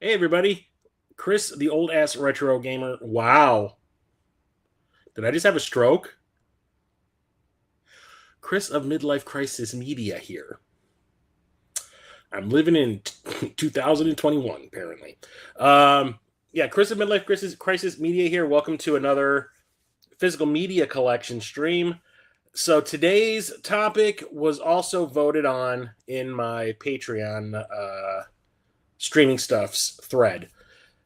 Hey everybody, Chris, the old ass retro gamer. Wow, did I just have a stroke? Chris of Midlife Crisis Media here. I'm living in 2021, apparently. Yeah, Chris of Midlife Crisis Media here. Welcome to another physical media collection stream. So today's topic was also voted on in my Patreon streaming stuffs thread.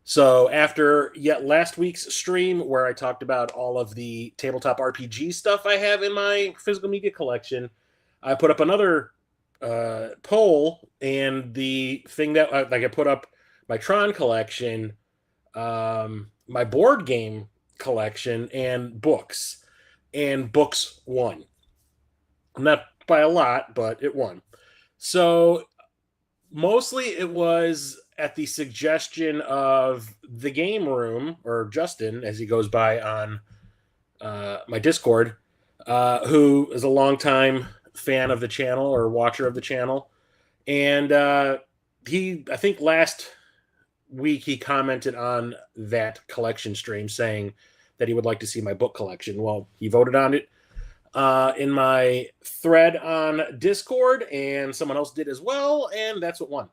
So after yet last week's stream where I talked about all of the tabletop RPG stuff I have in my physical media collection, I put up another poll, and the thing that I put up my Tron collection, my board game collection, and books won. Not by a lot, but it won. So mostly it was at the suggestion of the game room, or Justin, as he goes by on my Discord, who is a longtime fan of the channel or watcher of the channel. And I think last week he commented on that collection stream saying that he would like to see my book collection. Well, he voted on it in my thread on Discord, and someone else did as well, and that's what won.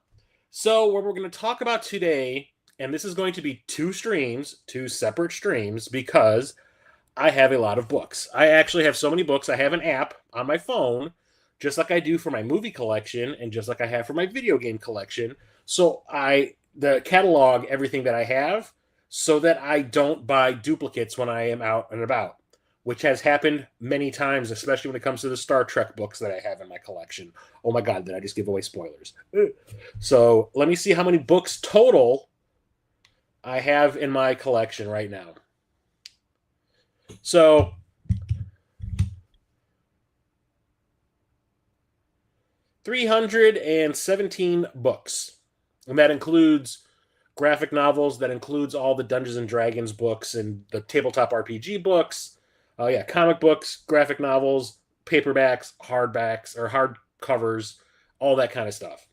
So, what we're going to talk about today, and this is going to be two separate streams, because I have a lot of books. I actually have so many books. I have an app on my phone, just like I do for my movie collection, and just like I have for my video game collection. So, the catalog everything that I have, so that I don't buy duplicates when I am out and about, which has happened many times, especially when it comes to the Star Trek books that I have in my collection. Oh my God, did I just give away spoilers? So let me see how many books total I have in my collection right now. So 317 books. And that includes graphic novels, that includes all the Dungeons and Dragons books and the tabletop RPG books. Comic books, graphic novels, paperbacks, hardbacks or hardcovers, all that kind of stuff.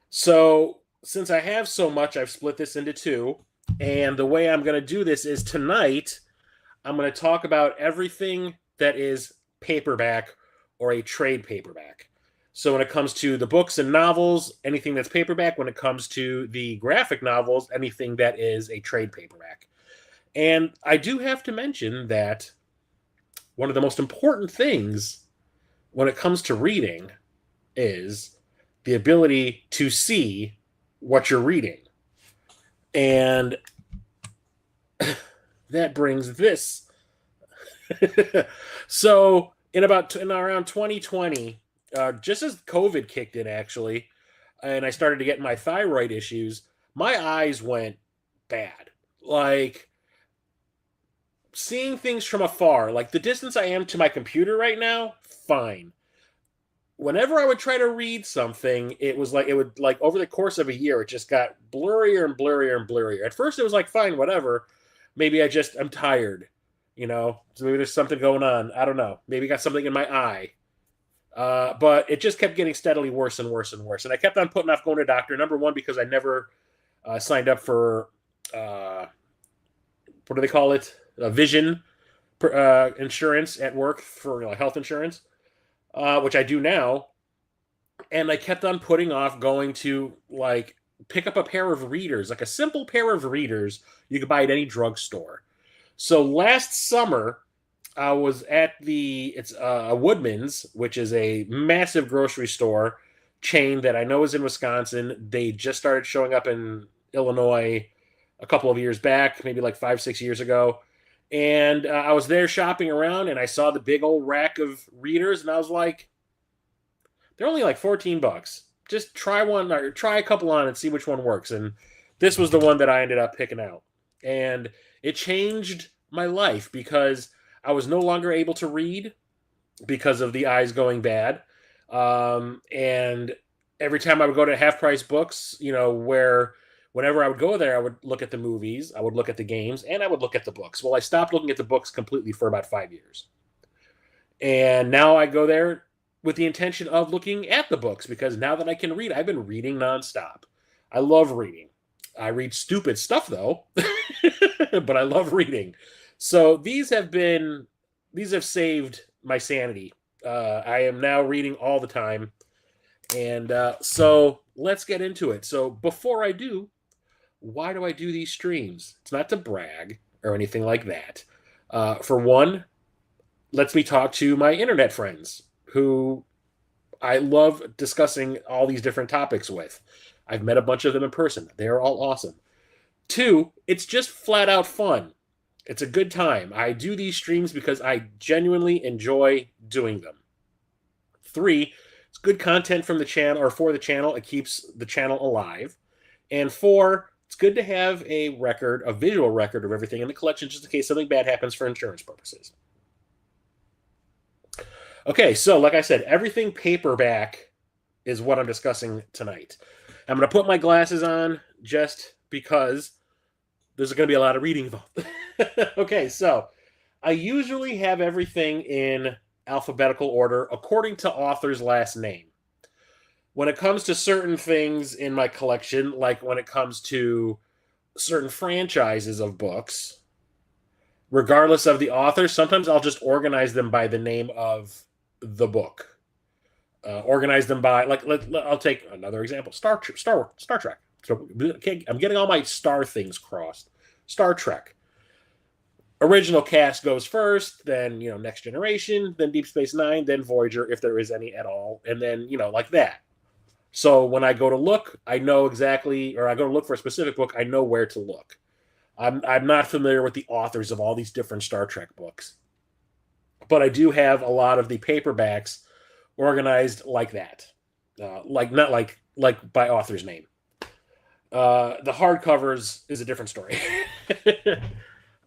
So, since I have so much, I've split this into two. And the way I'm going to do this is tonight, I'm going to talk about everything that is paperback or a trade paperback. So, when it comes to the books and novels, anything that's paperback. When it comes to the graphic novels, anything that is a trade paperback. And I do have to mention that one of the most important things when it comes to reading is the ability to see what you're reading. And that brings this. So in around 2020, just as COVID kicked in, actually, and I started to get my thyroid issues, my eyes went bad. Like seeing things from afar, like the distance I am to my computer right now, fine. Whenever I would try to read something, it was like it would like over the course of a year, it just got blurrier and blurrier and blurrier. At first, it was like fine, whatever. Maybe I'm tired, So maybe there's something going on. I don't know. Maybe got something in my eye. But it just kept getting steadily worse and worse and worse. And I kept on putting off going to doctor. Number one, because I never signed up for what do they call it? Vision insurance at work for health insurance, which I do now. And I kept on putting off going to like pick up a pair of readers, like a simple pair of readers you could buy at any drugstore. So last summer, I was at it's Woodman's, which is a massive grocery store chain that I know is in Wisconsin. They just started showing up in Illinois a couple of years back, maybe like 5, 6 years ago. And I was there shopping around, and I saw the big old rack of readers, and I was like, they're only like $14. Just try one or try a couple on and see which one works. And this was the one that I ended up picking out. And it changed my life because I was no longer able to read because of the eyes going bad. And every time I would go to Half Price Books, where whenever I would go there, I would look at the movies, I would look at the games, and I would look at the books. Well, I stopped looking at the books completely for about 5 years. And now I go there with the intention of looking at the books because now that I can read, I've been reading nonstop. I love reading. I read stupid stuff though, but I love reading. So these have saved my sanity. I am now reading all the time. And so let's get into it. So before I do, why do I do these streams? It's not to brag or anything like that. For one, lets me talk to my internet friends who I love discussing all these different topics with. I've met a bunch of them in person. They're all awesome. Two, it's just flat out fun. It's a good time. I do these streams because I genuinely enjoy doing them. Three, it's good content from the channel or for the channel. It keeps the channel alive. And four, it's good to have a visual record of everything in the collection just in case something bad happens for insurance purposes. Okay, so like I said, everything paperback is what I'm discussing tonight. I'm going to put my glasses on just because there's going to be a lot of reading involved. Okay, so I usually have everything in alphabetical order according to author's last name. When it comes to certain things in my collection, like when it comes to certain franchises of books, regardless of the author, sometimes I'll just organize them by the name of the book. Organize them by I'll take another example: Star Trek. So I'm getting all my star things crossed. Star Trek. Original cast goes first, then Next Generation, then Deep Space Nine, then Voyager, if there is any at all, and then like that. So when I go to look, I know exactly, or I go to look for a specific book, I know where to look. I'm not familiar with the authors of all these different Star Trek books, but I do have a lot of the paperbacks organized like that, not like by author's name. The hardcovers is a different story.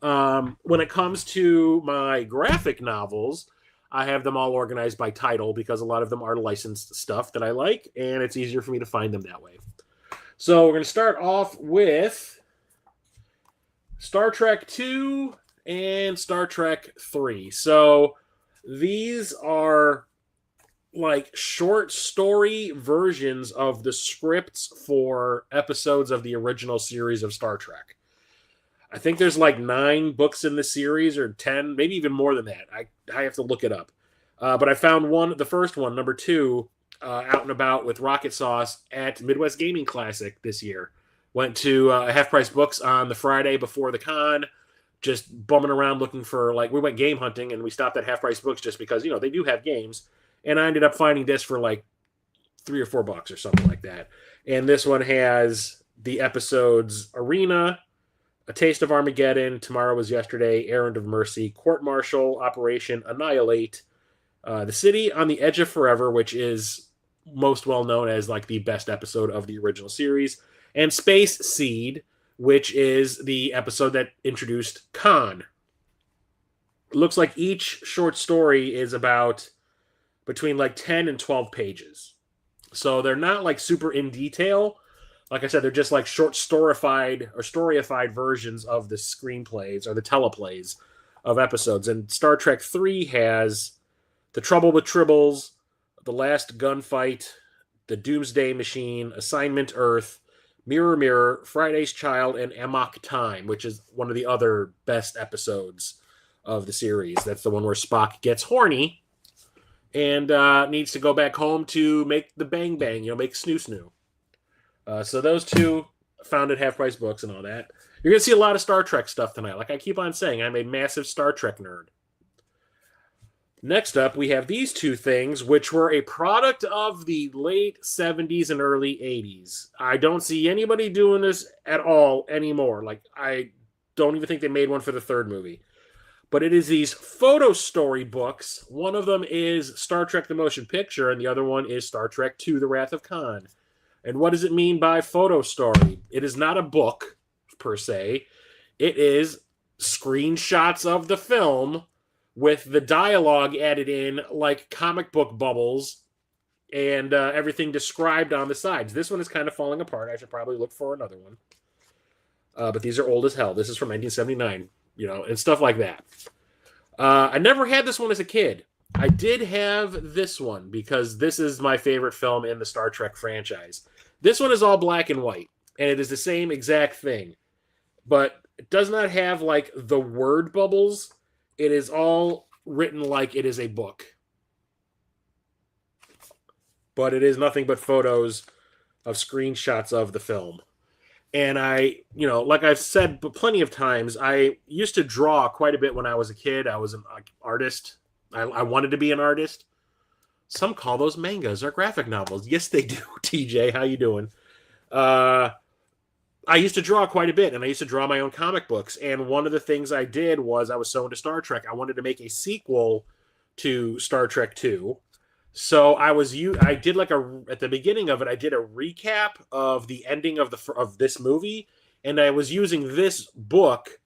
When it comes to my graphic novels, I have them all organized by title because a lot of them are licensed stuff that I like, and it's easier for me to find them that way. So we're going to start off with Star Trek 2 and Star Trek 3. So these are like short story versions of the scripts for episodes of the original series of Star Trek. I think there's like 9 books in the series, or 10, maybe even more than that. I have to look it up. But I found the first one, number 2, out and about with Rocket Sauce at Midwest Gaming Classic this year. Went to Half Price Books on the Friday before the con, just bumming around looking for, like, we went game hunting and we stopped at Half Price Books just because, they do have games. And I ended up finding this for like $3 or $4 or something like that. And this one has the episodes Arena, A Taste of Armageddon, Tomorrow Was Yesterday, Errand of Mercy, Court Martial, Operation Annihilate, The City on the Edge of Forever, which is most well known as like the best episode of the original series, and Space Seed, which is the episode that introduced Khan. It looks like each short story is about between like 10 and 12 pages. So they're not like super in detail. Like I said, they're just like short storyified versions of the screenplays or the teleplays of episodes. And Star Trek 3 has The Trouble with Tribbles, The Last Gunfight, The Doomsday Machine, Assignment Earth, Mirror Mirror, Friday's Child, and Amok Time, which is one of the other best episodes of the series. That's the one where Spock gets horny and needs to go back home to make the bang bang, make snoo snoo. So those two found at Half Price Books and all that. You're going to see a lot of Star Trek stuff tonight. Like I keep on saying, I'm a massive Star Trek nerd. Next up, we have these two things, which were a product of the late 70s and early 80s. I don't see anybody doing this at all anymore. Like, I don't even think they made one for the third movie. But it is these photo story books. One of them is Star Trek the Motion Picture, and the other one is Star Trek II, The Wrath of Khan. And what does it mean by photo story? It is not a book, per se. It is screenshots of the film with the dialogue added in like comic book bubbles and everything described on the sides. This one is kind of falling apart. I should probably look for another one. But these are old as hell. This is from 1979. And stuff like that. I never had this one as a kid. I did have this one because this is my favorite film in the Star Trek franchise. This one is all black and white, and it is the same exact thing. But it does not have, like, the word bubbles. It is all written like it is a book. But it is nothing but photos of screenshots of the film. And I, like I've said plenty of times, I used to draw quite a bit when I was a kid. I was an artist. I wanted to be an artist. Some call those mangas or graphic novels. Yes, they do, TJ. How you doing? I used to draw quite a bit, and I used to draw my own comic books. And one of the things I did was I was so into Star Trek, I wanted to make a sequel to Star Trek II. So I did like at the beginning of it, I did a recap of the ending of this movie, and I was using this book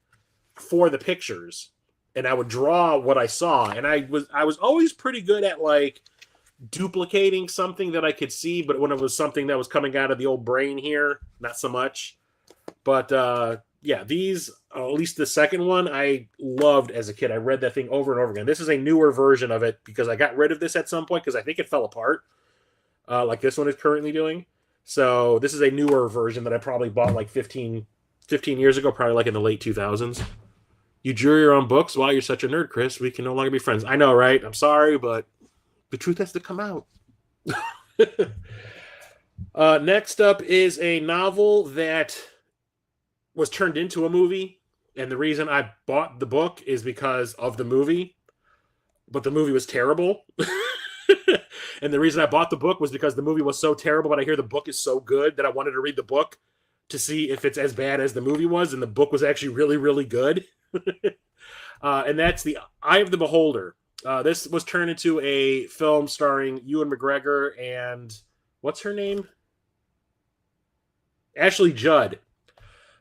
for the pictures, and I would draw what I saw, and I was always pretty good at like duplicating something that I could see, but when it was something that was coming out of the old brain here, not so much. But yeah, these, at least the second one, I loved as a kid. I read that thing over and over again. This is a newer version of it because I got rid of this at some point because I think it fell apart, like this one is currently doing. So this is a newer version that I probably bought like 15 years ago, probably like in the late 2000s. You drew your own books? Wow, you're such a nerd, Chris. We can no longer be friends. I know, right? I'm sorry, but the truth has to come out. Next up is a novel that was turned into a movie, and the reason I bought the book is because of the movie, but the movie was terrible. And the reason I bought the book was because the movie was so terrible, but I hear the book is so good that I wanted to read the book to see if it's as bad as the movie was, and the book was actually really, really good. And that's The Eye of the Beholder. This was turned into a film starring Ewan McGregor and what's her name? Ashley Judd,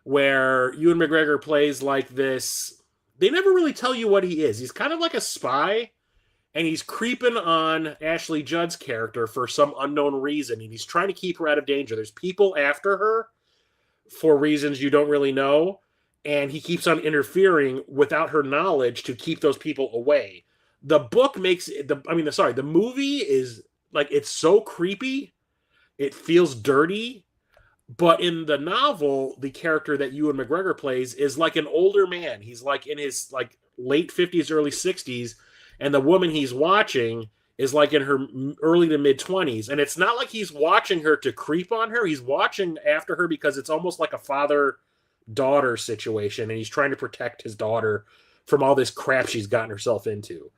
where Ewan McGregor plays like this. They never really tell you what he is. He's kind of like a spy, and he's creeping on Ashley Judd's character for some unknown reason, and he's trying to keep her out of danger. There's people after her for reasons you don't really know, and he keeps on interfering without her knowledge to keep those people away. The book makes the movie is Like, it's so creepy. It feels dirty. But in the novel, the character that Ewan McGregor plays is like an older man. He's like in his like late 50s, early 60s, and the woman he's watching is like in her early to mid 20s. And it's not like he's watching her to creep on her. He's watching after her because it's almost like a father daughter situation, and he's trying to protect his daughter from all this crap she's gotten herself into.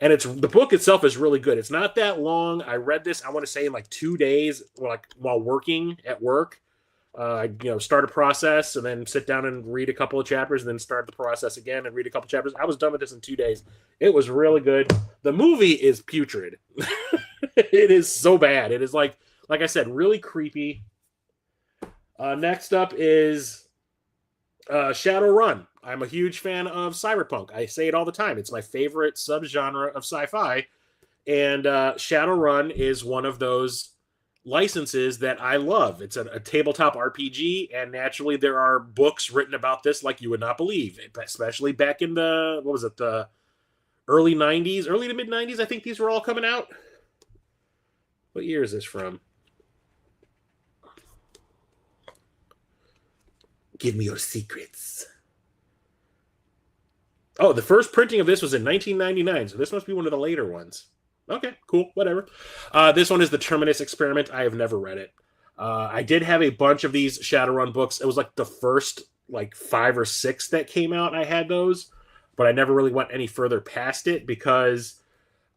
And it's the book itself is really good. It's not that long. I read this, I want to say, in like 2 days, like while working at work. Start a process and then sit down and read a couple of chapters and then start the process again and read a couple of chapters. I was done with this in 2 days. It was really good. The movie is putrid. It is so bad. It is like I said, really creepy. Next up is Shadowrun. I'm a huge fan of cyberpunk. I say it all the time. It's my favorite subgenre of sci-fi. And Shadowrun is one of those licenses that I love. It's a tabletop RPG, and naturally there are books written about this like you would not believe, especially back in the early 90s, early to mid 90s. I think these were all coming out. What year is this from? Give me your secrets. Oh, the first printing of this was in 1999, so this must be one of the later ones. Okay, cool, whatever. This one is the Terminus Experiment. I have never read it. I did have a bunch of these Shadowrun books. It was like the first like 5 or 6 that came out. I had those, but I never really went any further past it because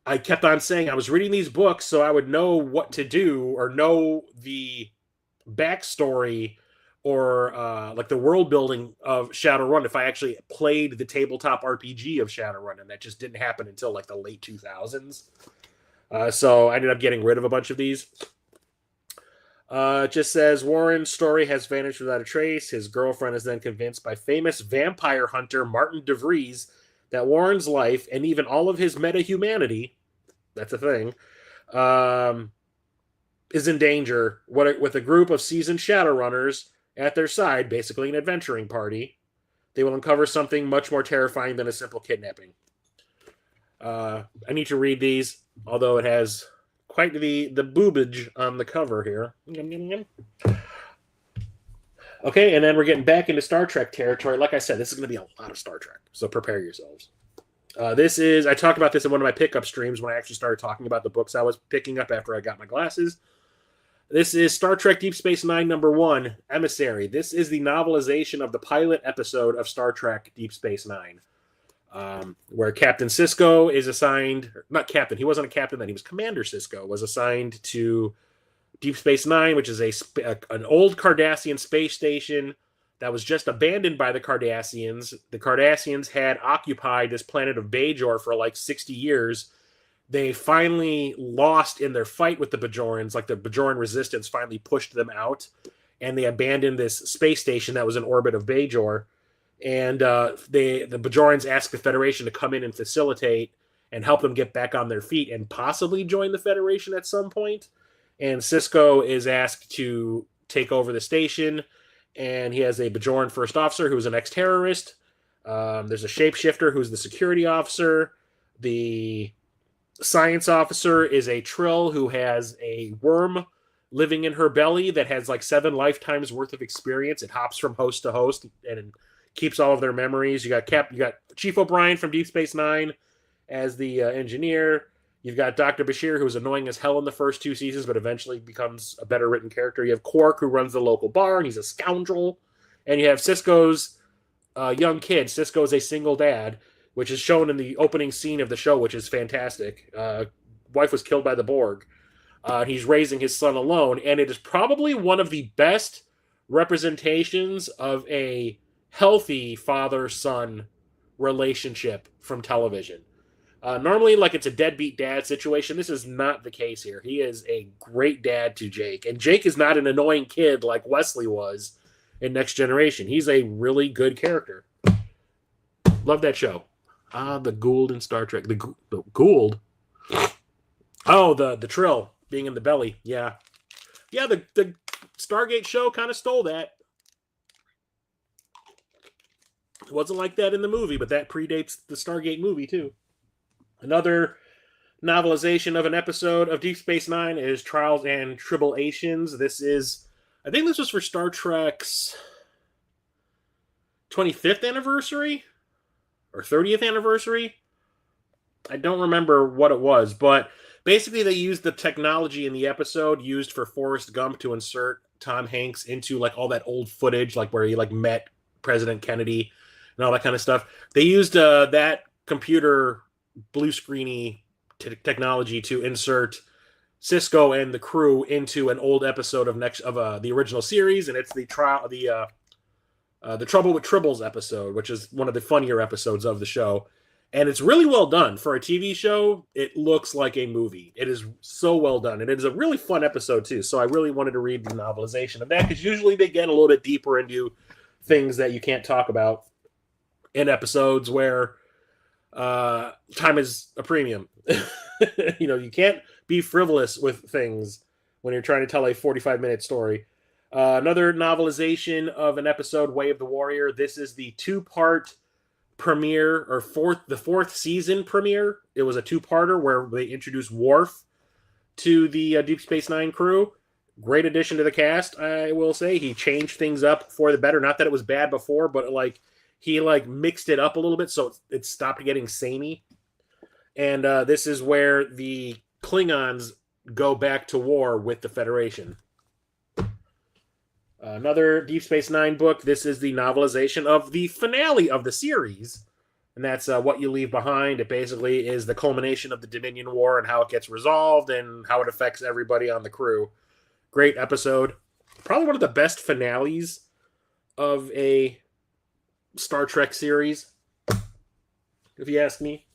I kept on saying I was reading these books so I would know what to do or know the backstory or like the world building of Shadowrun if I actually played the tabletop RPG of Shadowrun, and that just didn't happen until like the late 2000s. So I ended up getting rid of a bunch of these. It just says Warren's story has vanished without a trace. His girlfriend is then convinced by famous vampire hunter Martin DeVries that Warren's life and even all of his meta-humanity, that's a thing, is in danger with a group of seasoned Shadowrunners at their side, basically an adventuring party. They will uncover something much more terrifying than a simple kidnapping. I need to read these, although it has quite the boobage on the cover here. Okay, and then we're getting back into Star Trek territory. Like I said, this is going to be a lot of Star Trek, so prepare yourselves. I talked about this in one of my pickup streams when I actually started talking about the books I was picking up after I got my glasses. This is Star Trek Deep Space Nine #1, Emissary. This is the novelization of the pilot episode of Star Trek Deep Space Nine, where Captain Sisko is assigned, not captain, he wasn't a captain then, he was Commander Sisko, was assigned to Deep Space Nine, which is an old Cardassian space station that was just abandoned by the Cardassians. The Cardassians had occupied this planet of Bajor for like 60 years. They finally lost in their fight with the Bajorans, like the Bajoran resistance finally pushed them out, and they abandoned this space station that was in orbit of Bajor. And the Bajorans asked the Federation to come in and facilitate and help them get back on their feet and possibly join the Federation at some point. And Sisko is asked to take over the station, and he has a Bajoran first officer who's an ex-terrorist. There's a shapeshifter who's the security officer. The science officer is a Trill who has a worm living in her belly that has like 7 lifetimes worth of experience. It hops from host to host and keeps all of their memories. You got Chief O'Brien from Deep Space Nine as the engineer. You've got Dr. Bashir, who's annoying as hell in the first 2 seasons, but eventually becomes a better written character. You have Quark, who runs the local bar, and he's a scoundrel. And you have Sisko's young kid. Sisko is a single dad, which is shown in the opening scene of the show, which is fantastic. Wife was killed by the Borg. He's raising his son alone, and it is probably one of the best representations of a healthy father-son relationship from television. Normally, like, it's a deadbeat dad situation. This is not the case here. He is a great dad to Jake, and Jake is not an annoying kid like Wesley was in Next Generation. He's a really good character. Love that show. The Gould in Star Trek. The Gould? Oh, the Trill being in the belly. Yeah. Yeah, the Stargate show kind of stole that. It wasn't like that in the movie, but that predates the Stargate movie, too. Another novelization of an episode of Deep Space Nine is Trials and Tribulations. I think this was for Star Trek's 25th anniversary or 30th anniversary. I don't remember what it was, but basically they used the technology in the episode used for Forrest Gump to insert Tom Hanks into like all that old footage, like where he like met President Kennedy and all that kind of stuff. They used that computer blue screeny technology to insert Sisko and the crew into an old episode of the original series, and it's the Trouble with Tribbles episode, which is one of the funnier episodes of the show. And it's really well done. For a TV show, it looks like a movie. It is so well done. And it is a really fun episode, too. So I really wanted to read the novelization of that, because usually they get a little bit deeper into things that you can't talk about in episodes where time is a premium. You can't be frivolous with things when you're trying to tell a 45-minute story. Another novelization of an episode, Way of the Warrior. This is the two-part premiere, or the fourth season premiere. It was a two-parter where they introduced Worf to the Deep Space Nine crew. Great addition to the cast, I will say. He changed things up for the better. Not that it was bad before, but he mixed it up a little bit so it stopped getting samey. And this is where the Klingons go back to war with the Federation. Another Deep Space Nine book. This is the novelization of the finale of the series, and that's What You Leave Behind. It basically is the culmination of the Dominion War and how it gets resolved and how it affects everybody on the crew. Great episode. Probably one of the best finales of a Star Trek series, if you ask me.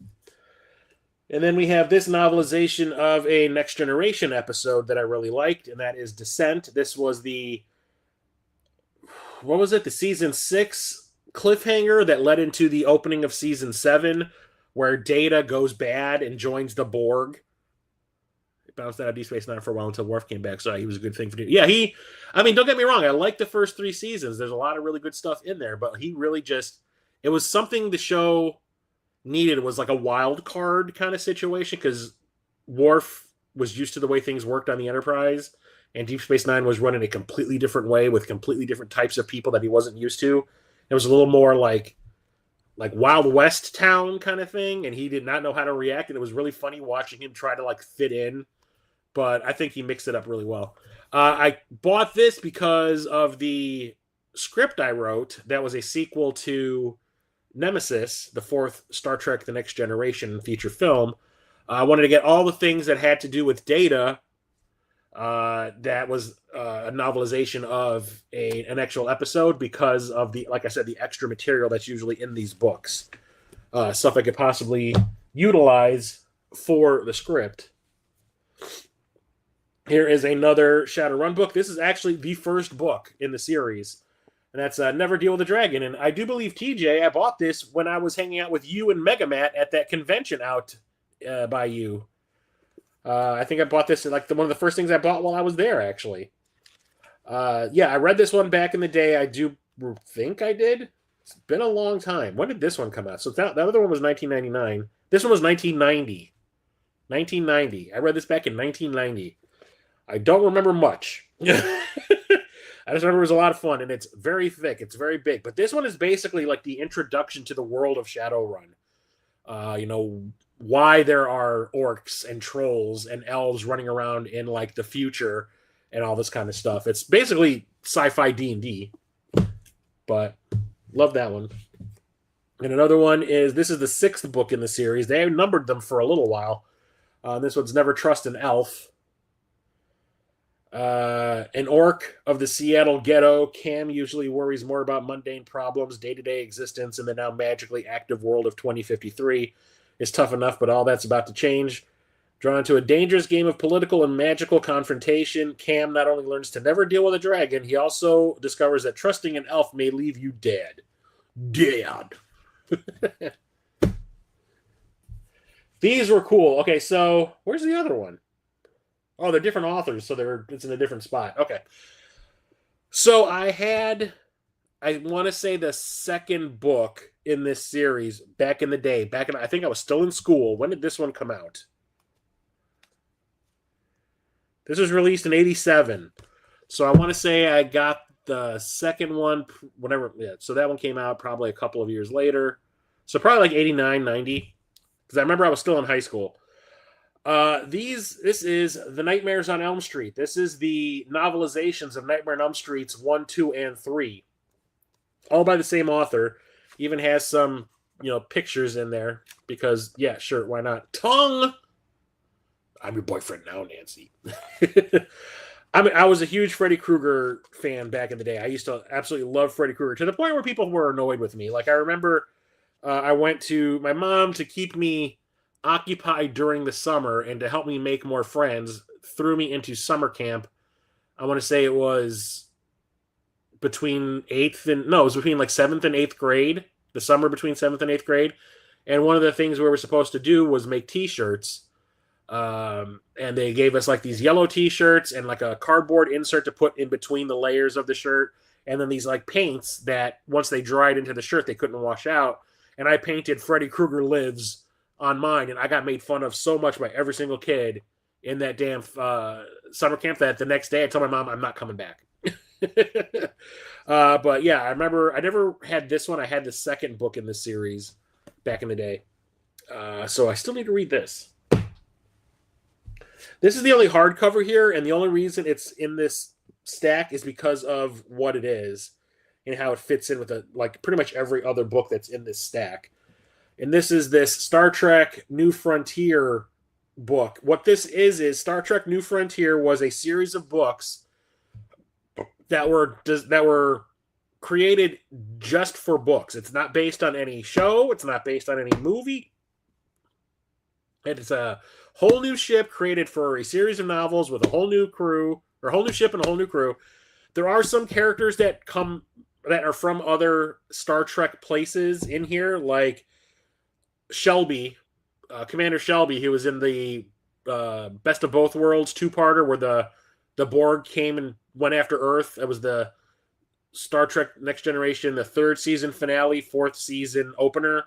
And then we have this novelization of a Next Generation episode that I really liked, and that is Descent. This was the season 6 cliffhanger that led into the opening of season 7, where Data goes bad and joins the Borg. It bounced out of Deep Space Nine for a while until Worf came back, so he was a good thing for Data. Yeah, don't get me wrong, I like the first 3 seasons. There's a lot of really good stuff in there, but he really it was something the show needed. It was like a wild card kind of situation, because Worf was used to the way things worked on the Enterprise, and Deep Space Nine was run in a completely different way with completely different types of people that he wasn't used to. It was a little more like Wild West town kind of thing, and he did not know how to react, and it was really funny watching him try to fit in, but I think he mixed it up really well. I bought this because of the script I wrote that was a sequel to Nemesis, the 4th Star Trek The Next Generation feature film. I wanted to get all the things that had to do with Data. That was a novelization of an actual episode, because of the extra material that's usually in these books. Stuff I could possibly utilize for the script. Here is another Shadowrun book. This is actually the first book in the series, and that's Never Deal with a Dragon. And I do believe, TJ, I bought this when I was hanging out with you and Megamat at that convention out by you. I think I bought this one of the first things I bought while I was there, actually. I read this one back in the day. I do think I did. It's been a long time. When did this one come out? So that other one was 1999. This one was 1990. 1990. I read this back in 1990. I don't remember much. I just remember it was a lot of fun, and it's very thick. It's very big. But this one is basically like the introduction to the world of Shadowrun. Why there are orcs and trolls and elves running around in the future and all this kind of stuff. It's basically sci-fi D&D, but love that one. And another one this is the 6th book in the series. They numbered them for a little while. This one's Never Trust an Elf. An orc of the Seattle ghetto, Cam usually worries more about mundane problems, day-to-day existence in the now magically active world of 2053. Is tough enough, but all that's about to change. Drawn to a dangerous game of political and magical confrontation, Cam not only learns to never deal with a dragon, he also discovers that trusting an elf may leave you dead. Dead. These were cool. Okay, so where's the other one? Oh, they're different authors, so it's in a different spot. Okay. So I want to say the second book in this series back in the day. I think I was still in school. When did this one come out? This was released in '87, so I want to say I got the second one whenever. Yeah, so that one came out probably a couple of years later, so probably like '89, '90, because I remember I was still in high school. This is The Nightmares on Elm Street. This is the novelizations of Nightmare on Elm Streets 1, 2, and 3, all by the same author. Even has some pictures in there because yeah, sure, why not? Tongue. I'm your boyfriend now, Nancy. I was a huge Freddy Krueger fan back in the day. I used to absolutely love Freddy Krueger to the point where people were annoyed with me. Like I remember, I went to my mom to keep me occupied during the summer and to help me make more friends. Threw me into summer camp. I want to say it was between it was between like 7th and 8th grade. The summer between 7th and 8th grade, and one of the things we were supposed to do was make T-shirts. And they gave us like these yellow T-shirts and like a cardboard insert to put in between the layers of the shirt, and then these like paints that once they dried into the shirt they couldn't wash out. And I painted Freddy Krueger Lives on mine, and I got made fun of so much by every single kid in that damn summer camp that the next day I told my mom I'm not coming back. But yeah, I remember I never had this one. I had the second book in the series back in the day, so I still need to read this. This is the only hardcover here, and the only reason it's in this stack is because of what it is and how it fits in with like pretty much every other book that's in this stack. And this is this Star Trek New Frontier book. What this is Star Trek New Frontier was a series of books that were created just for books. It's not based on any show. It's not based on any movie. It's a whole new ship created for a series of novels with a whole new crew, or a whole new ship and a whole new crew. There are some characters that are from other Star Trek places in here, like Shelby, Commander Shelby, who was in the Best of Both Worlds two-parter where the Borg came and went after Earth. It was the Star Trek Next Generation, the 3rd season finale, 4th season opener.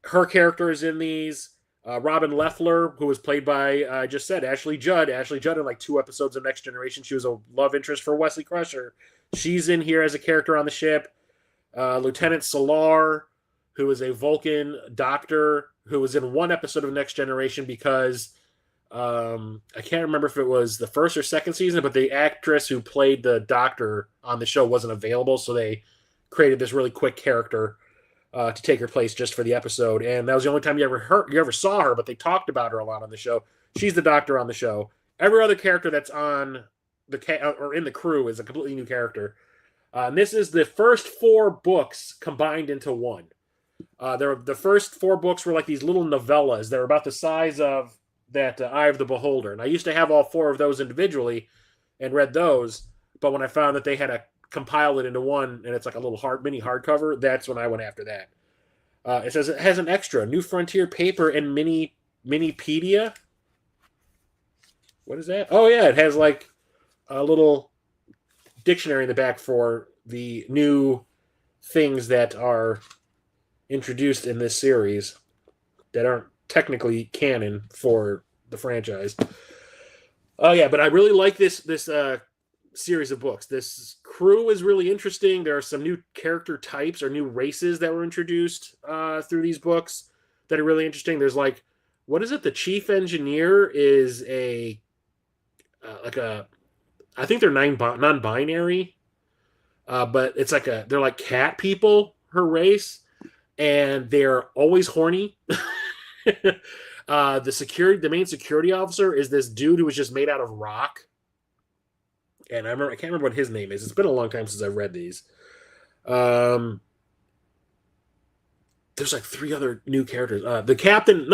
Her character is in these. Robin Leffler, who was played by, I just said, Ashley Judd. Ashley Judd in like 2 episodes of Next Generation. She was a love interest for Wesley Crusher. She's in here as a character on the ship. Lieutenant Solar, who is a Vulcan doctor, who was in 1 episode of Next Generation because I can't remember if it was the 1st or 2nd season, but the actress who played the doctor on the show wasn't available, so they created this really quick character to take her place just for the episode. And that was the only time you ever saw her, but they talked about her a lot on the show. She's the doctor on the show. Every other character that's on or in the crew is a completely new character. And this is the first 4 books combined into one. The first 4 books were like these little novellas. They're about the size of that Eye of the Beholder. And I used to have all 4 of those individually and read those. But when I found that they had a compile it into one, and it's like a little mini hardcover, that's when I went after that. It says it has an extra New Frontier paper and minipedia. What is that? Oh yeah, it has like a little dictionary in the back for the new things that are introduced in this series that aren't technically canon for the franchise. Oh yeah, but I really like this series of books. This crew is really interesting. There are some new character types or new races that were introduced through these books that are really interesting. There's like, what is it? The chief engineer is I think they're non-binary, but it's like they're like cat people, her race, and they're always horny. The main security officer is this dude who was just made out of rock. And I can't remember what his name is. It's been a long time since I've read these. There's like 3 other new characters. The captain.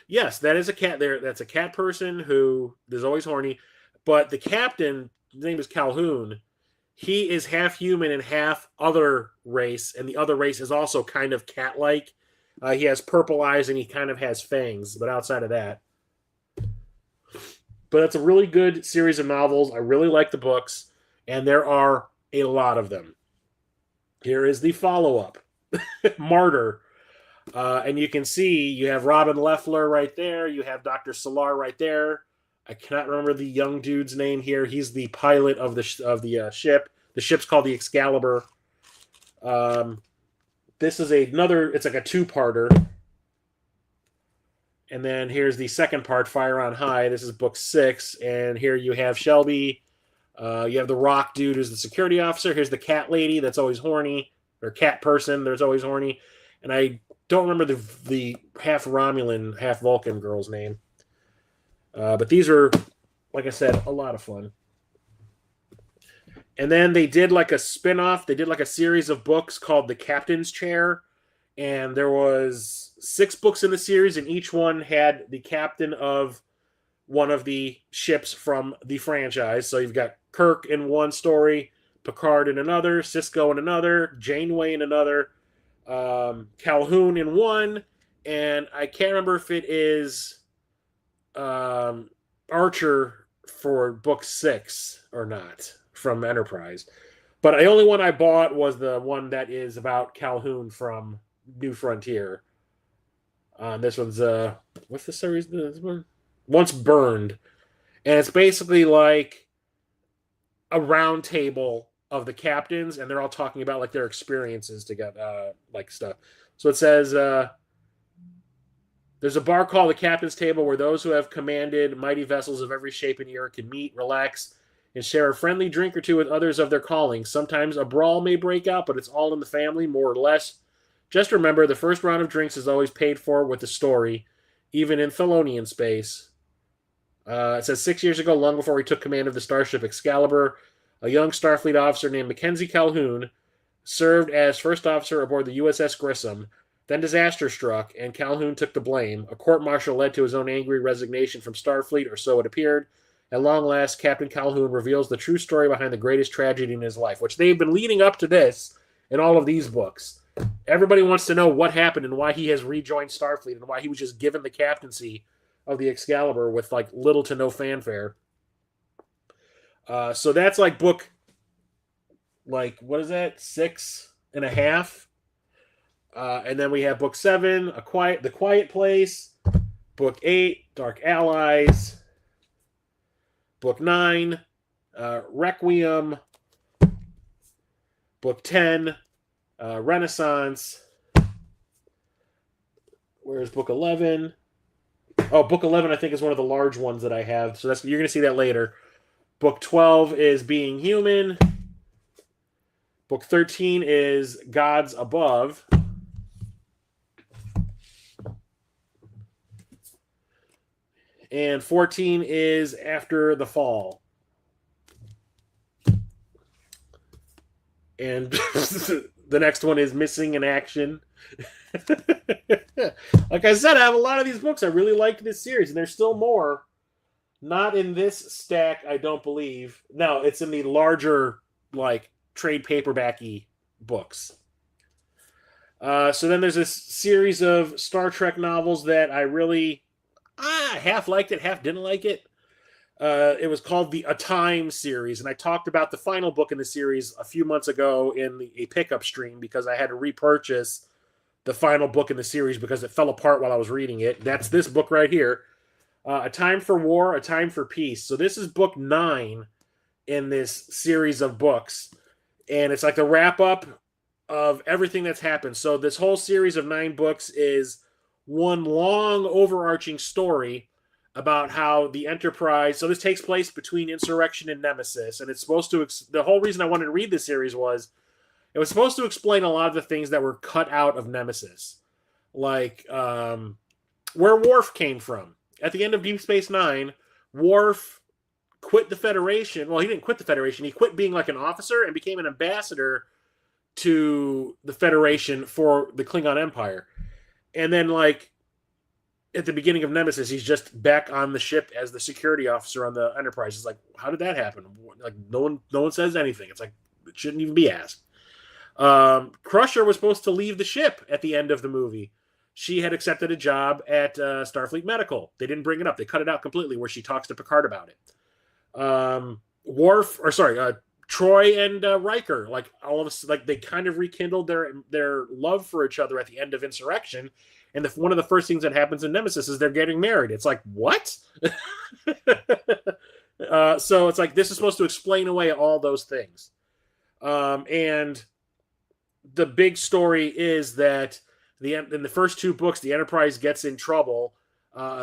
Yes, that is a cat there. That's a cat person who is always horny. But the captain, his name is Calhoun. He is half human and half other race. And the other race is also kind of cat-like. He has purple eyes and he kind of has fangs. But outside of that. But it's a really good series of novels. I really like the books, and there are a lot of them. Here is the follow-up, Martyr. And you can see you have Robin Leffler right there. You have Dr. Solar right there. I cannot remember the young dude's name here. He's the pilot of the ship. The ship's called the Excalibur. This is another. It's like a two-parter. And then here's the second part, Fire on High. This is book 6, and here you have Shelby. You have the Rock dude who's the security officer. Here's the cat lady that's always horny, or cat person that's always horny. And I don't remember the half Romulan, half Vulcan girl's name. But these are, like I said, a lot of fun. And then they did like a spin-off. They did like a series of books called The Captain's Chair. And there was 6 books in the series, and each one had the captain of one of the ships from the franchise. So you've got Kirk in one story, Picard in another, Sisko in another, Janeway in another, Calhoun in one, and I can't remember if it is Archer for book 6 or not from Enterprise. But the only one I bought was the one that is about Calhoun from New Frontier. This one's what's the series? This one? Once Burned, and it's basically like a round table of the captains, and they're all talking about like their experiences to get like stuff. So it says there's a bar called the Captain's Table where those who have commanded mighty vessels of every shape and era can meet, relax, and share a friendly drink or two with others of their calling. Sometimes a brawl may break out, but it's all in the family, more or less. Just remember, the first round of drinks is always paid for with the story, even in Thelonian space. It says 6 years ago, long before he took command of the starship Excalibur, a young Starfleet officer named Mackenzie Calhoun served as first officer aboard the USS Grissom. Then disaster struck, and Calhoun took the blame. A court-martial led to his own angry resignation from Starfleet, or so it appeared. At long last, Captain Calhoun reveals the true story behind the greatest tragedy in his life, which they've been leading up to this in all of these books. Everybody wants to know what happened and why he has rejoined Starfleet and why he was just given the captaincy of the Excalibur with like little to no fanfare. So that's like book, like what is that, 6.5, and then we have book 7, The Quiet Place, book 8, Dark Allies, book 9, Requiem, book 10, Renaissance. Where's book 11? Oh, book 11, I think, is one of the large ones that I have. So you're going to see that later. Book 12 is Being Human. Book 13 is Gods Above. And 14 is After the Fall. And the next one is Missing in Action. Like I said, I have a lot of these books. I really liked this series, and there's still more. Not in this stack, I don't believe. No, it's in the larger, like, trade paperbacky books. So then there's this series of Star Trek novels that I really half liked it, half didn't like it. It was called the A Time series, and I talked about the final book in the series a few months ago in a pickup stream because I had to repurchase the final book in the series because it fell apart while I was reading it. That's this book right here. A Time for War, A Time for Peace. So this is book 9 in this series of books, and it's like the wrap-up of everything that's happened. So this whole series of 9 books is one long overarching story about how the Enterprise... So this takes place between Insurrection and Nemesis, and it's supposed to... The whole reason I wanted to read this series was it was supposed to explain a lot of the things that were cut out of Nemesis. Like where Worf came from. At the end of Deep Space Nine, Worf quit the Federation. Well, he didn't quit the Federation. He quit being like an officer and became an ambassador to the Federation for the Klingon Empire. And then, like, at the beginning of Nemesis, he's just back on the ship as the security officer on the Enterprise. It's like, how did that happen? Like, no one says anything. It's like, it shouldn't even be asked. Crusher was supposed to leave the ship at the end of the movie. She had accepted a job at Starfleet Medical. They didn't bring it up. They cut it out completely where she talks to Picard about it. Troy and Riker, like all of us, like they kind of rekindled their love for each other at the end of Insurrection, and one of the first things that happens in Nemesis is they're getting married. It's like what? So it's like this is supposed to explain away all those things, and the big story is that in the first two books, the Enterprise gets in trouble.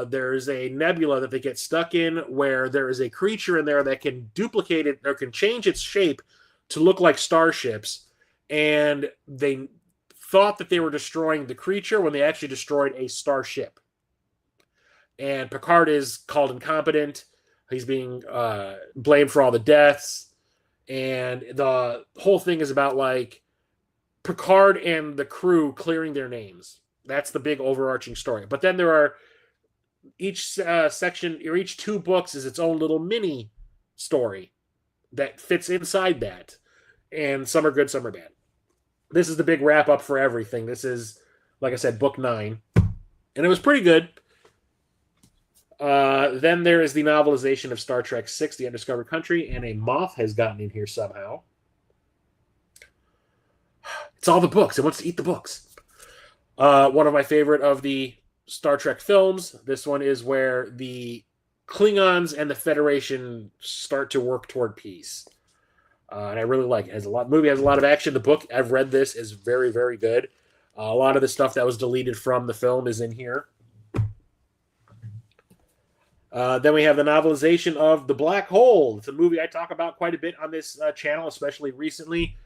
There's a nebula that they get stuck in where there is a creature in there that can duplicate it or can change its shape to look like starships. And they thought that they were destroying the creature when they actually destroyed a starship. And Picard is called incompetent. He's being blamed for all the deaths. And the whole thing is about like Picard and the crew clearing their names. That's the big overarching story. But then there are each section or each two books is its own little mini story that fits inside that. And some are good, some are bad. This is the big wrap up for everything. This is, like I said, book 9. And it was pretty good. Then there is the novelization of Star Trek VI, The Undiscovered Country, and a moth has gotten in here somehow. It's all the books. It wants to eat the books. One of my favorite of the Star Trek films. This one is where the Klingons and the Federation start to work toward peace. And I really like it. The movie has a lot of action. The book, I've read this, is very, very good. A lot of the stuff that was deleted from the film is in here. Then we have the novelization of The Black Hole. It's a movie I talk about quite a bit on this channel, especially recently.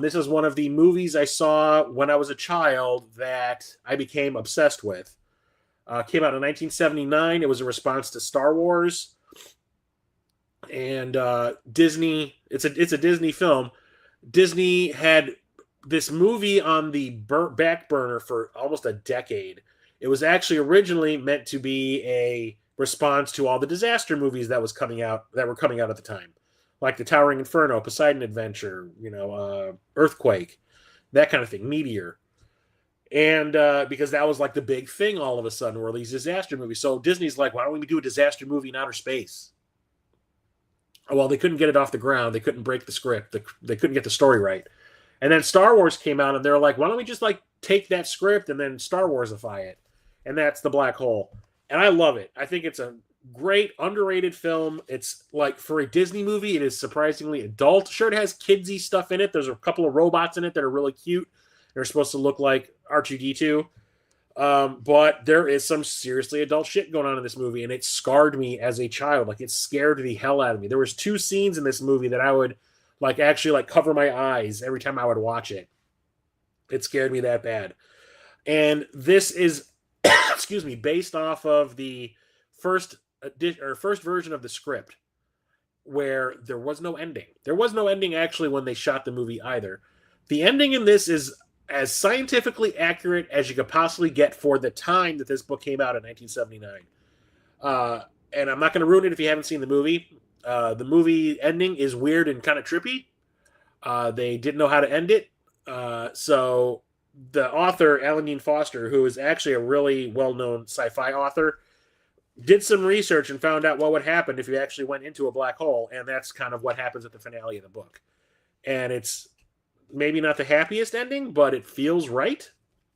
This is one of the movies I saw when I was a child that I became obsessed with. Came out in 1979. It was a response to Star Wars. And Disney, it's a Disney film. Disney had this movie on the back burner for almost a decade. It was actually originally meant to be a response to all the disaster movies that were coming out at the time, like The Towering Inferno, Poseidon Adventure, Earthquake, that kind of thing, Meteor. And because that was like the big thing all of a sudden, were these disaster movies. So Disney's like, why don't we do a disaster movie in outer space? Well, they couldn't get it off the ground. They couldn't break the script. They couldn't get the story right. And then Star Wars came out, and they were like, why don't we just like take that script and then Star Warsify it? And that's The Black Hole. And I love it. I think it's a great, underrated film. It's like, for a Disney movie, it is surprisingly adult. Sure, it has kidsy stuff in it. There's a couple of robots in it that are really cute. They're supposed to look like R2-D2. But there is some seriously adult shit going on in this movie, and it scarred me as a child. Like, it scared the hell out of me. There was 2 scenes in this movie that I would actually cover my eyes every time I would watch it. It scared me that bad. And this is excuse me, based off of the first version of the script, where there was no ending. There was no ending actually when they shot the movie either. The ending in this is as scientifically accurate as you could possibly get for the time that this book came out in 1979. And I'm not going to ruin it if you haven't seen the movie. The movie ending is weird and kind of trippy. They didn't know how to end it. So the author, Alan Dean Foster, who is actually a really well-known sci-fi author, did some research and found out what would happen if you actually went into a black hole, and that's kind of what happens at the finale of the book. And it's maybe not the happiest ending, but it feels right.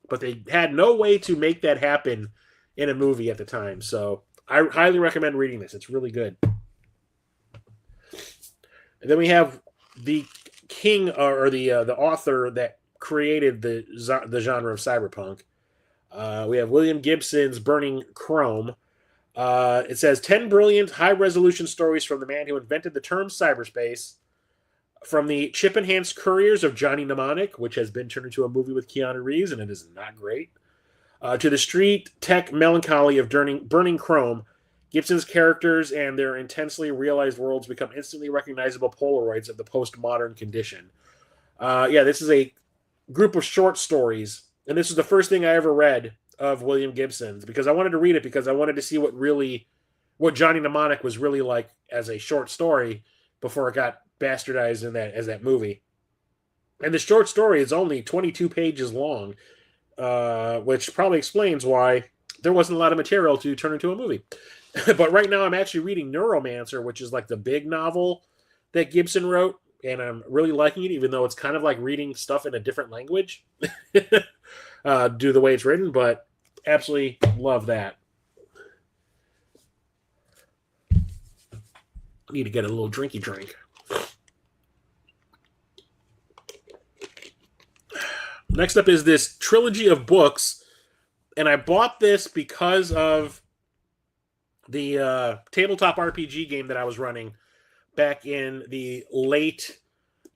But they had no way to make that happen in a movie at the time. So I highly recommend reading this. It's really good. And then we have the king, or the author that created the genre of cyberpunk. We have William Gibson's Burning Chrome. It says 10 brilliant, high-resolution stories from the man who invented the term cyberspace, from the chip-enhanced couriers of Johnny Mnemonic, which has been turned into a movie with Keanu Reeves, and it is not great, to the street tech melancholy of Burning Chrome. Gibson's characters and their intensely realized worlds become instantly recognizable Polaroids of the postmodern condition. This is a group of short stories, and this is the first thing I ever read of William Gibson's, because I wanted to read it because I wanted to see what Johnny Mnemonic was really like as a short story before it got bastardized as that movie. And the short story is only 22 pages long, which probably explains why there wasn't a lot of material to turn into a movie. But right now I'm actually reading Neuromancer, which is like the big novel that Gibson wrote. and I'm really liking it, even though it's kind of like reading stuff in a different language, due to the way it's written. But absolutely love that. I need to get a little drinky drink. Next up is this trilogy of books, and I bought this because of the tabletop RPG game that I was running back in the late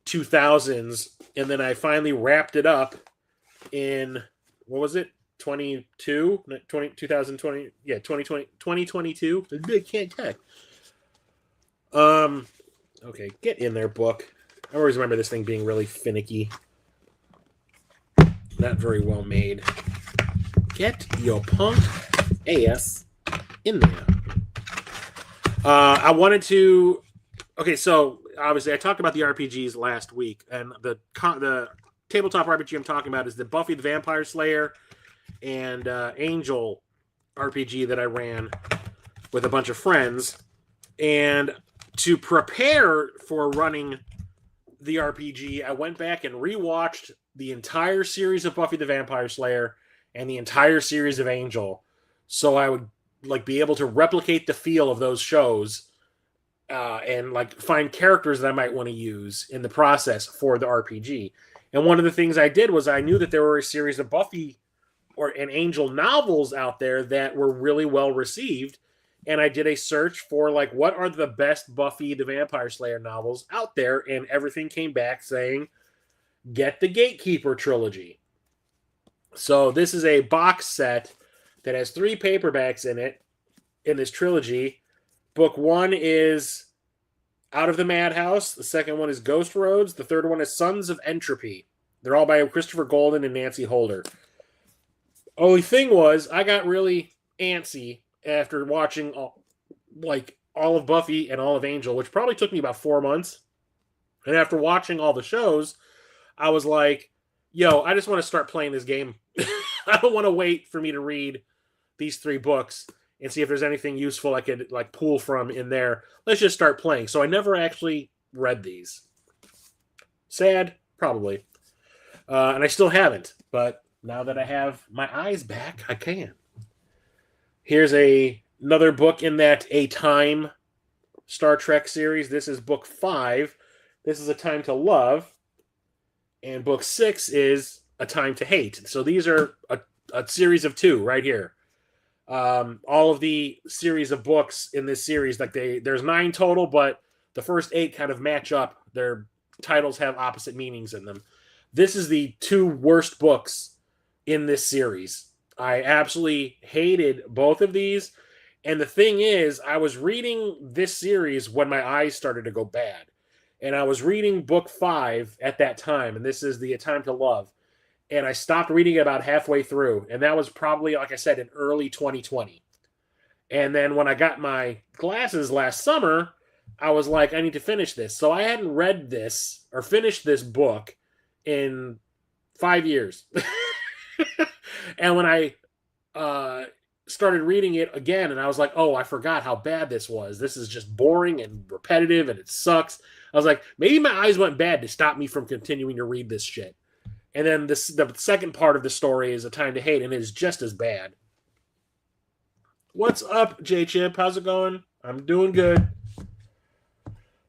2000s, and then I finally wrapped it up in, what was it, 2020, yeah, 2022. I can't tech. Okay, get in there, book. I always remember this thing being really finicky. Not very well made. Get your punk ass in there. I wanted to. Okay, so obviously I talked about the RPGs last week, and the tabletop RPG I'm talking about is the Buffy the Vampire Slayer and Angel RPG that I ran with a bunch of friends. And to prepare for running the RPG, I went back and rewatched the entire series of Buffy the Vampire Slayer and the entire series of Angel, so I would like be able to replicate the feel of those shows, and like find characters that I might want to use in the process for the RPG. And one of the things I did was I knew that there were a series of Buffy and Angel novels out there that were really well received, and I did a search for like what are the best Buffy the Vampire Slayer novels out there, and everything came back saying get the Gatekeeper trilogy. So this is a box set that has 3 paperbacks in it in this trilogy. Book 1 is Out of the Madhouse. The second one is Ghost Roads. The third one is Sons of Entropy. They're all by Christopher Golden and Nancy Holder. Only thing was, I got really antsy after watching all of Buffy and all of Angel, which probably took me about 4 months. And after watching all the shows, I was like, yo, I just want to start playing this game. I don't want to wait for me to read these 3 books and see if there's anything useful I could like pull from in there. Let's just start playing. So I never actually read these. Sad, probably. And I still haven't. But now that I have my eyes back, I can. Here's another book in that A Time Star Trek series. This is book 5. This is A Time to Love. And book 6 is A Time to Hate. So these are a series of 2 right here. All of the series of books in this series, like there's 9 total, but the first 8 kind of match up. Their titles have opposite meanings in them. This is the 2 worst books in this series. I absolutely hated both of these. And the thing is, I was reading this series when my eyes started to go bad. And I was reading book 5 at that time, and this is the A Time to Love. And I stopped reading it about halfway through, and that was probably, like I said, in early 2020. And then when I got my glasses last summer, I was like, I need to finish this. So I hadn't read this or finished this book in 5 years. And when I started reading it again, and I was like, oh, I forgot how bad this was. This is just boring and repetitive, and it sucks. I was like, maybe my eyes went bad to stop me from continuing to read this shit. And then the second part of the story is A Time to Hate, and it is just as bad. What's up, J-Chip? How's it going? I'm doing good.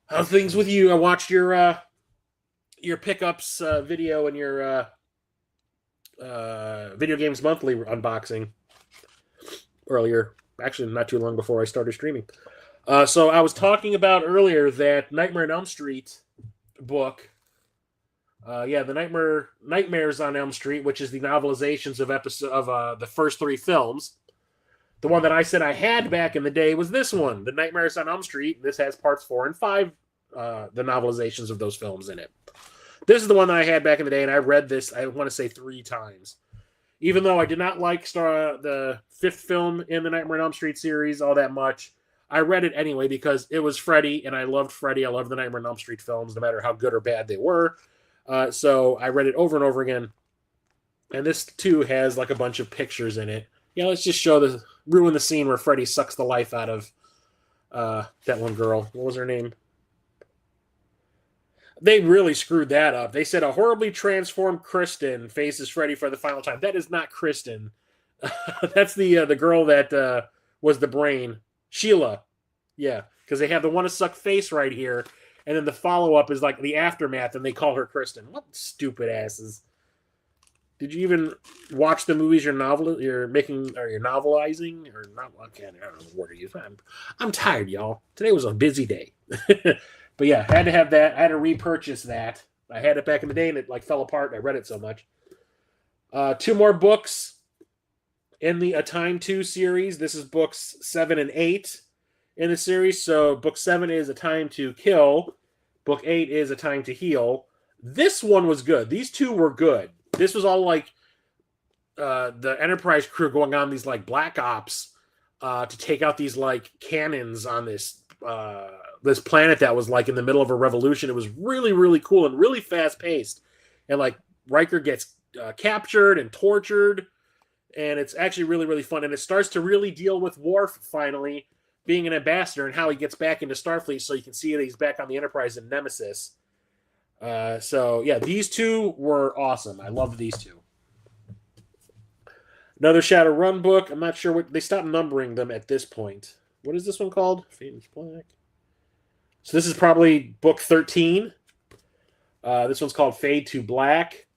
How's things with you? I watched your pickups video and your Video Games Monthly unboxing earlier. Actually, not too long before I started streaming. So I was talking about earlier that Nightmare on Elm Street book. The Nightmares on Elm Street, which is the novelizations of the first 3 films. The one that I said I had back in the day was this one, The Nightmares on Elm Street. This has parts 4 and 5, the novelizations of those films in it. This is the one that I had back in the day, and I read this, I want to say 3 times. Even though I did not like the 5th film in the Nightmare on Elm Street series all that much, I read it anyway because it was Freddy, and I loved Freddy. I loved the Nightmare on Elm Street films, no matter how good or bad they were. So I read it over and over again. And this, too, has like a bunch of pictures in it. Yeah, let's just ruin the scene where Freddy sucks the life out of that one girl. What was her name? They really screwed that up. They said a horribly transformed Kristen faces Freddy for the final time. That is not Kristen. That's the girl that was the brain, Sheila. Yeah, because they have the want to suck face right here, and then the follow up is like the aftermath, and they call her Kristen. What stupid asses! Did you even watch the movies you're making or you're novelizing or not? Okay, I don't know the word to use. I'm tired, y'all. Today was a busy day. But yeah, I had to have that. I had to repurchase that. I had it back in the day and it like fell apart. I read it so much. Two more books in the A Time 2 series. This is books 7 and 8 in the series. So book 7 is A Time to Kill. Book 8 is A Time to Heal. This one was good. These two were good. This was all like the Enterprise crew going on these like black ops to take out these like cannons on this this planet that was like in the middle of a revolution. It was really, really cool and really fast paced. And like Riker gets captured and tortured, and it's actually really, really fun. And it starts to really deal with Worf finally being an ambassador and how he gets back into Starfleet, so you can see that he's back on the Enterprise and Nemesis. So yeah, these two were awesome. I loved these two. Another Shadowrun book. I'm not sure what they stopped numbering them at this point. What is this one called? Famous Black. So this is probably book 13. This one's called Fade to Black.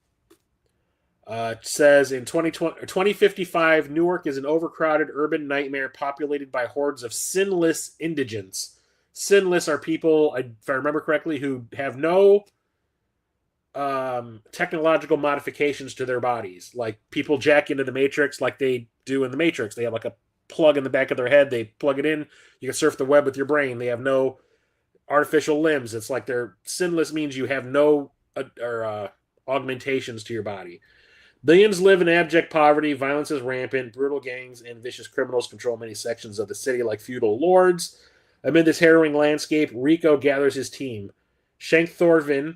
It says in 2055, Newark is an overcrowded urban nightmare populated by hordes of sinless indigents. Sinless are people, if I remember correctly, who have no technological modifications to their bodies. Like people jack into the Matrix like they do in the Matrix. They have like a plug in the back of their head. They plug it in. You can surf the web with your brain. They have no artificial limbs. It's like they're sinless means you have no augmentations to your body. Billions live in abject poverty. Violence is rampant. Brutal gangs and vicious criminals control many sections of the city like feudal lords. Amid this harrowing landscape, Rico gathers his team. Shank, Thorvin,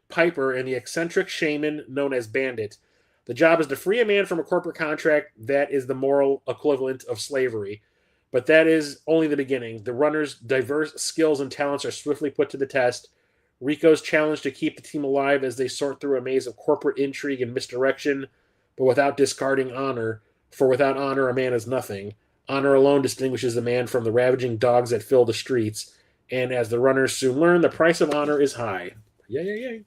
Piper, and the eccentric shaman known as Bandit. The job is to free a man from a corporate contract that is the moral equivalent of slavery. But that is only the beginning. The runner's diverse skills and talents are swiftly put to the test. Rico's challenge to keep the team alive as they sort through a maze of corporate intrigue and misdirection, but without discarding honor. For without honor, a man is nothing. Honor alone distinguishes a man from the ravaging dogs that fill the streets. And as the runners soon learn, the price of honor is high. Yay.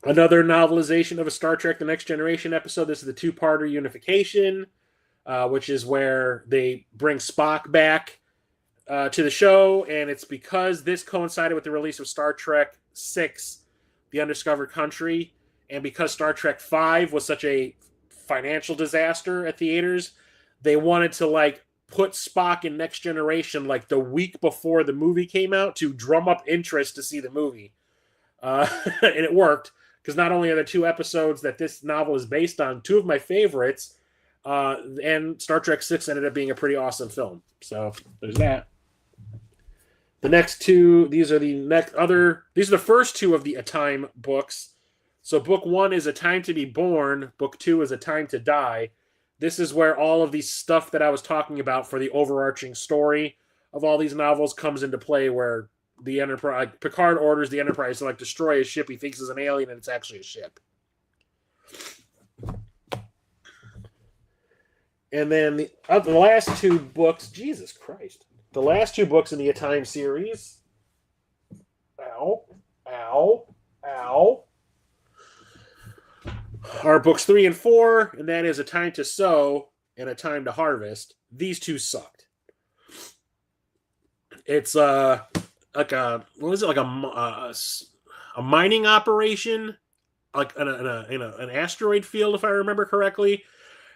Another novelization of a Star Trek The Next Generation episode. This is the two-parter Unification, which is where they bring Spock back to the show, and it's because this coincided with the release of Star Trek VI, The Undiscovered Country, and because Star Trek V was such a financial disaster at theaters, they wanted to like put Spock in Next Generation like the week before the movie came out to drum up interest to see the movie. And it worked, because not only are there two episodes that this novel is based on, two of my favorites, and Star Trek VI ended up being a pretty awesome film. So there's that. The next two, these are the first two of the A Time books. So book 1 is A Time to Be Born. Book 2 is A Time to Die. This is where all of the stuff that I was talking about for the overarching story of all these novels comes into play, where the Enterprise, Picard orders the Enterprise to like destroy a ship he thinks is an alien, and it's actually a ship. And then the last two books, Jesus Christ. The last two books in the A Time series, are books 3 and 4, and that is A Time to Sow and A Time to Harvest. These two sucked. It's like a mining operation, like in an asteroid field, if I remember correctly.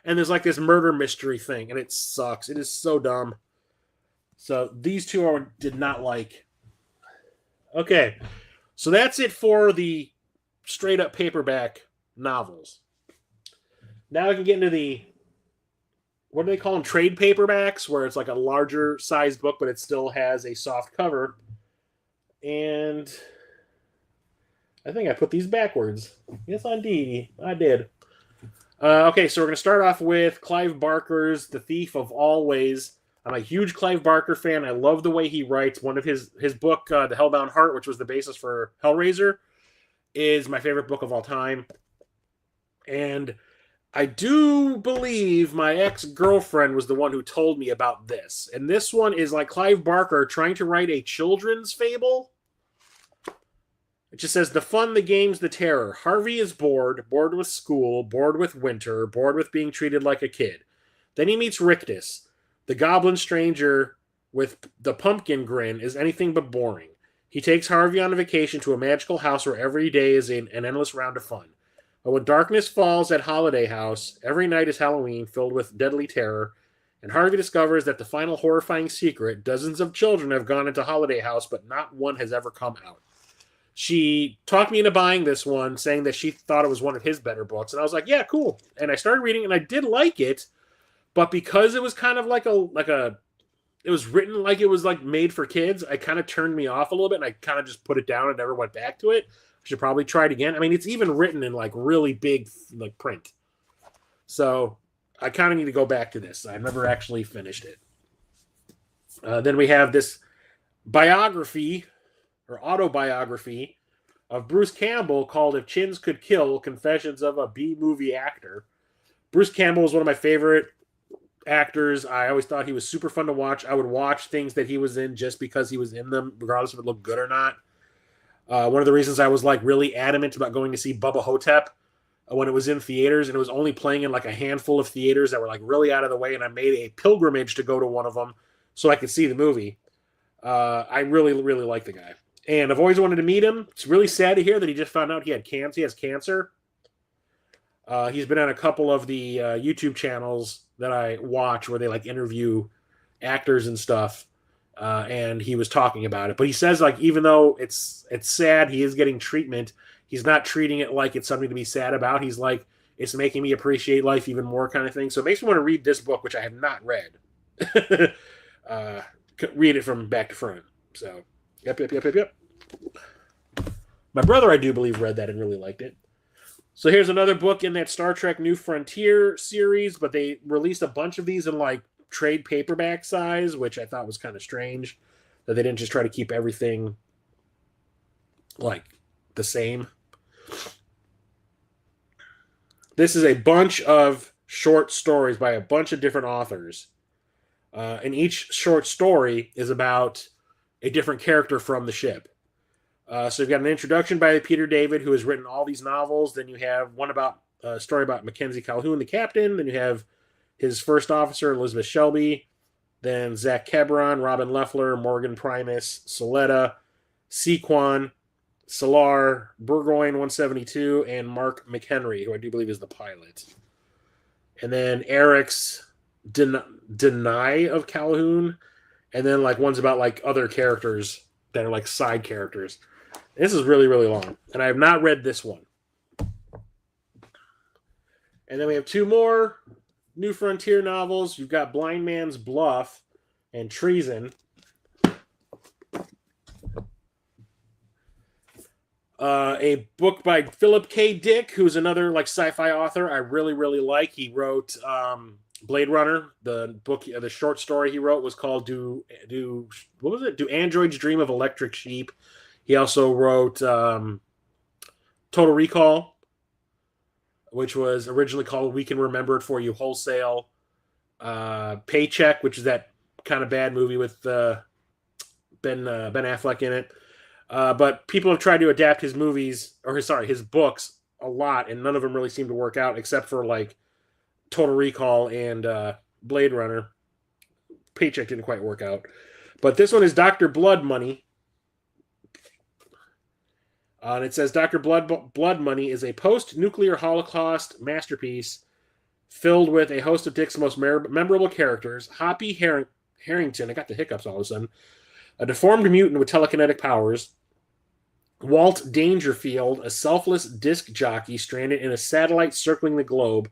And there's like this murder mystery thing, and it sucks. It is so dumb. So these two did not like. Okay, so that's it for the straight up paperback novels. Now I can get into the, what do they call them, trade paperbacks, where it's like a larger size book, but it still has a soft cover. And I think I put these backwards. Yes, indeed, I did. Okay, so we're going to start off with Clive Barker's The Thief of Always, I'm a huge Clive Barker fan. I love the way he writes. One of his book, The Hellbound Heart, which was the basis for Hellraiser, is my favorite book of all time. And I do believe my ex-girlfriend was the one who told me about this. And this one is like Clive Barker trying to write a children's fable. It just says, the fun, the games, the terror. Harvey is bored with school, bored with winter, bored with being treated like a kid. Then he meets Rictus. The goblin stranger with the pumpkin grin is anything but boring. He takes Harvey on a vacation to a magical house where every day is an endless round of fun. But when darkness falls at Holiday House, every night is Halloween filled with deadly terror, and Harvey discovers that the final horrifying secret, dozens of children have gone into Holiday House, but not one has ever come out. She talked me into buying this one, saying that she thought it was one of his better books, and I was like, yeah, cool. And I started reading, and I did like it, but because it was kind of like a it was written like it was like made for kids, it kind of turned me off a little bit, and I kind of just put it down and never went back to it. I should probably try it again. I mean, it's even written in like really big like print. So I kind of need to go back to this. I've never actually finished it. Then we have this biography or autobiography of Bruce Campbell called If Chins Could Kill, Confessions of a B-Movie Actor. Bruce Campbell is one of my favorite actors. I always thought he was super fun to watch. I would watch things that he was in just because he was in them, regardless if it looked good or not. One of the reasons I was like really adamant about going to see Bubba Hotep when it was in theaters, and it was only playing in like a handful of theaters that were like really out of the way, and I made a pilgrimage to go to one of them so I could see the movie. I really, really like the guy. And I've always wanted to meet him. It's really sad to hear that he just found out he had cancer. He has cancer. He's been on a couple of the YouTube channels that I watch where they like interview actors and stuff. And he was talking about it. But he says, like, even though it's sad, he is getting treatment. He's not treating it like it's something to be sad about. He's like, it's making me appreciate life even more kind of thing. So it makes me want to read this book, which I have not read. Read it from back to front. So, yep. My brother, I do believe, read that and really liked it. So here's another book in that Star Trek New Frontier series, but they released a bunch of these in like trade paperback size, which I thought was kind of strange that they didn't just try to keep everything like the same. This is a bunch of short stories by a bunch of different authors. And each short story is about a different character from the ship. So you've got an introduction by Peter David, who has written all these novels. Then you have one about a story about Mackenzie Calhoun, the captain. Then you have his first officer, Elizabeth Shelby. Then Zach Cabron, Robin Leffler, Morgan Primus, Soletta, Sequan, Solar, Burgoyne 172, and Mark McHenry, who I do believe is the pilot. And then Eric's Deny of Calhoun. And then like ones about like other characters that are like side characters. This is really, really long. And I have not read this one. And then we have two more New Frontier novels. You've got Blind Man's Bluff and Treason. A book by Philip K. Dick, who's another like sci-fi author I really, really like. He wrote Blade Runner. The book, the short story he wrote was called Do Androids Dream of Electric Sheep? He also wrote Total Recall, which was originally called We Can Remember It For You Wholesale. Paycheck, which is that kind of bad movie with Ben Affleck in it. But people have tried to adapt his his books a lot, and none of them really seem to work out, except for like Total Recall and Blade Runner. Paycheck didn't quite work out. But this one is Dr. Blood Money. And it says Dr. Blood Money is a post-nuclear Holocaust masterpiece filled with a host of Dick's most memorable characters. Hoppy Harrington, I got the hiccups all of a sudden, a deformed mutant with telekinetic powers. Walt Dangerfield, a selfless disc jockey stranded in a satellite circling the globe.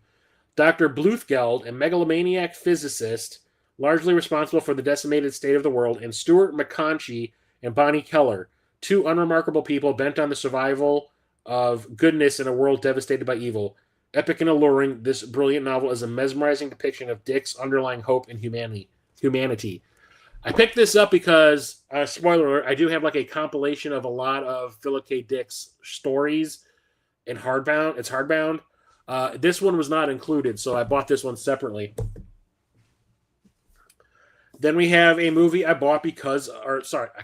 Dr. Bluthgeld, a megalomaniac physicist, largely responsible for the decimated state of the world. And Stuart McConchie and Bonnie Keller, two unremarkable people bent on the survival of goodness in a world devastated by evil. Epic and alluring, this brilliant novel is a mesmerizing depiction of Dick's underlying hope and humanity. Humanity. I picked this up because, spoiler alert, I do have like a compilation of a lot of Philip K. Dick's stories in hardbound. It's hardbound. This one was not included, so I bought this one separately. Then we have a movie I bought I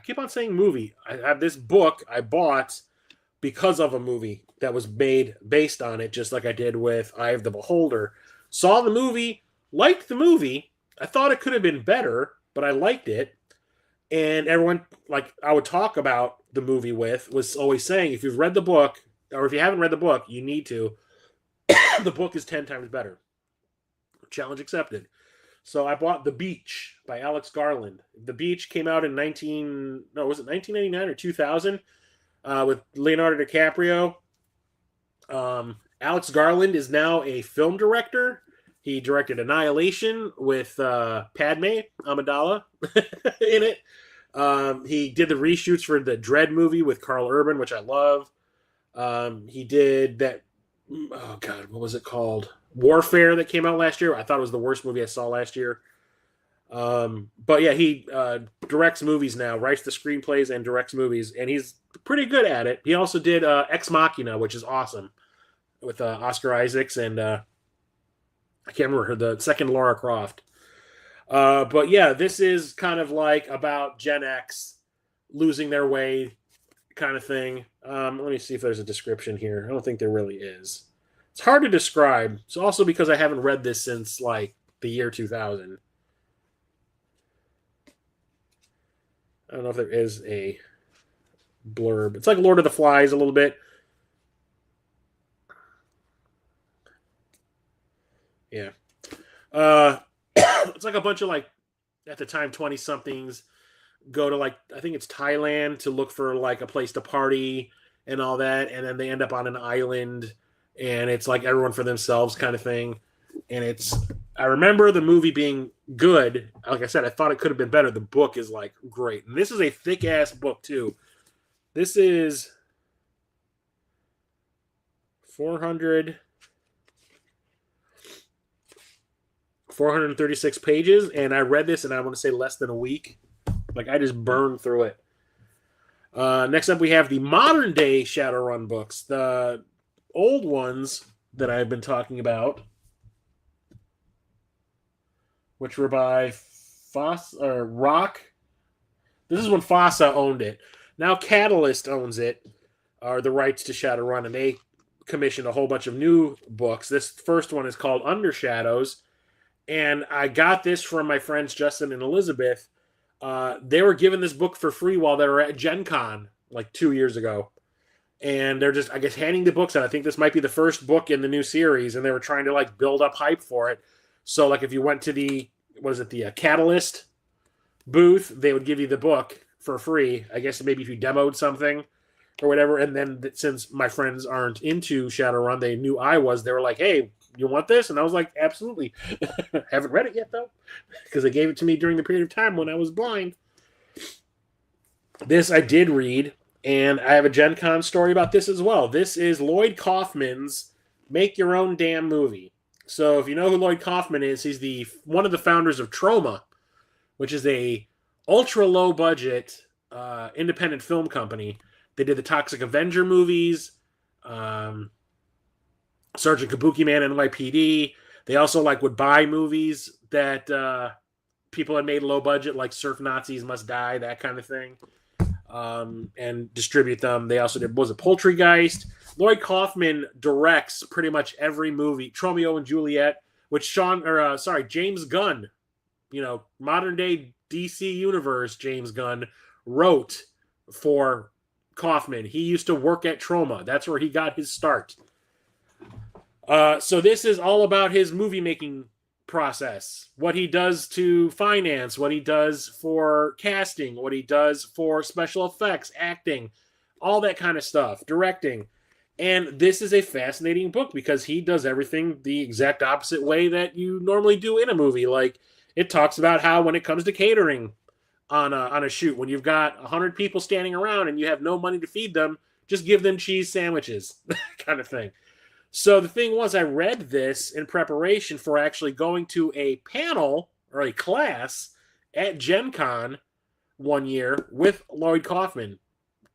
keep on saying movie. I have this book I bought because of a movie that was made based on it, just like I did with Eye of the Beholder. Saw the movie, liked the movie. I thought it could have been better, but I liked it. And everyone, like I would talk about the movie with, was always saying, if you've read the book, or if you haven't read the book, you need to. The book is 10 times better. Challenge accepted. So I bought The Beach by Alex Garland. The Beach came out in 1999 or 2000 with Leonardo DiCaprio. Alex Garland is now a film director. He directed Annihilation with Padme Amidala in it. He did the reshoots for the Dread movie with Carl Urban, which I love. He did that. Oh God, what was it called? Warfare that came out last year. I thought it was the worst movie I saw last year. But yeah, he directs movies now, writes the screenplays and directs movies, and he's pretty good at it. He also did Ex Machina, which is awesome, with Oscar Isaacs and I can't remember the second Lara Croft. But yeah, this is kind of like about Gen X losing their way kind of thing. Let me see if there's a description here. I don't think there really is. It's hard to describe. It's also because I haven't read this since like the year 2000. I don't know if there is a blurb. It's like Lord of the Flies a little bit. Yeah. It's like a bunch of like, at the time, 20-somethings go to like, I think it's Thailand to look for like a place to party and all that. And then they end up on an island and it's like everyone for themselves kind of thing. And I remember the movie being good. Like I said, I thought it could have been better. The book is like great. And this is a thick ass book too. This is 436 pages. And I read this and I want to say less than a week. Like I just burned through it. Next up, we have the modern day Shadowrun books. The old ones that I've been talking about, which were by Rock. This is when FASA owned it. Now Catalyst owns it, or the rights to Shadowrun, and they commissioned a whole bunch of new books. This first one is called Under Shadows, and I got this from my friends Justin and Elizabeth. They were given this book for free while they were at Gen Con like 2 years ago. And they're just, I guess, handing the books out. I think this might be the first book in the new series, and they were trying to like build up hype for it. So like if you went to the Catalyst booth, they would give you the book for free. I guess maybe if you demoed something or whatever. And then since my friends aren't into Shadowrun, they knew I was. They were like, "Hey, you want this?" And I was like, "Absolutely." Haven't read it yet though, because they gave it to me during the period of time when I was blind. This I did read, and I have a Gen Con story about this as well. This is Lloyd Kaufman's Make Your Own Damn Movie. So if you know who Lloyd Kaufman is, he's one of the founders of Troma, which is a ultra low budget independent film company. They did the Toxic Avenger movies, Sergeant Kabuki Man, NYPD. They also would buy movies that people had made low budget, like Surf Nazis Must Die, that kind of thing, and distribute them. They also did Poultrygeist. Lloyd Kaufman directs pretty much every movie. Romeo and Juliet, which James Gunn, modern day DC Universe James Gunn wrote for Kaufman. He used to work at Troma. That's where he got his start. So this is all about his movie making process, what he does to finance, what he does for casting, what he does for special effects, acting, all that kind of stuff, directing. And this is a fascinating book because he does everything the exact opposite way that you normally do in a movie. Like, it talks about how when it comes to catering on a shoot, when you've got 100 people standing around and you have no money to feed them, just give them cheese sandwiches, kind of thing. So the thing was, I read this in preparation for actually going to a panel or a class at Gen Con one year with Lloyd Kaufman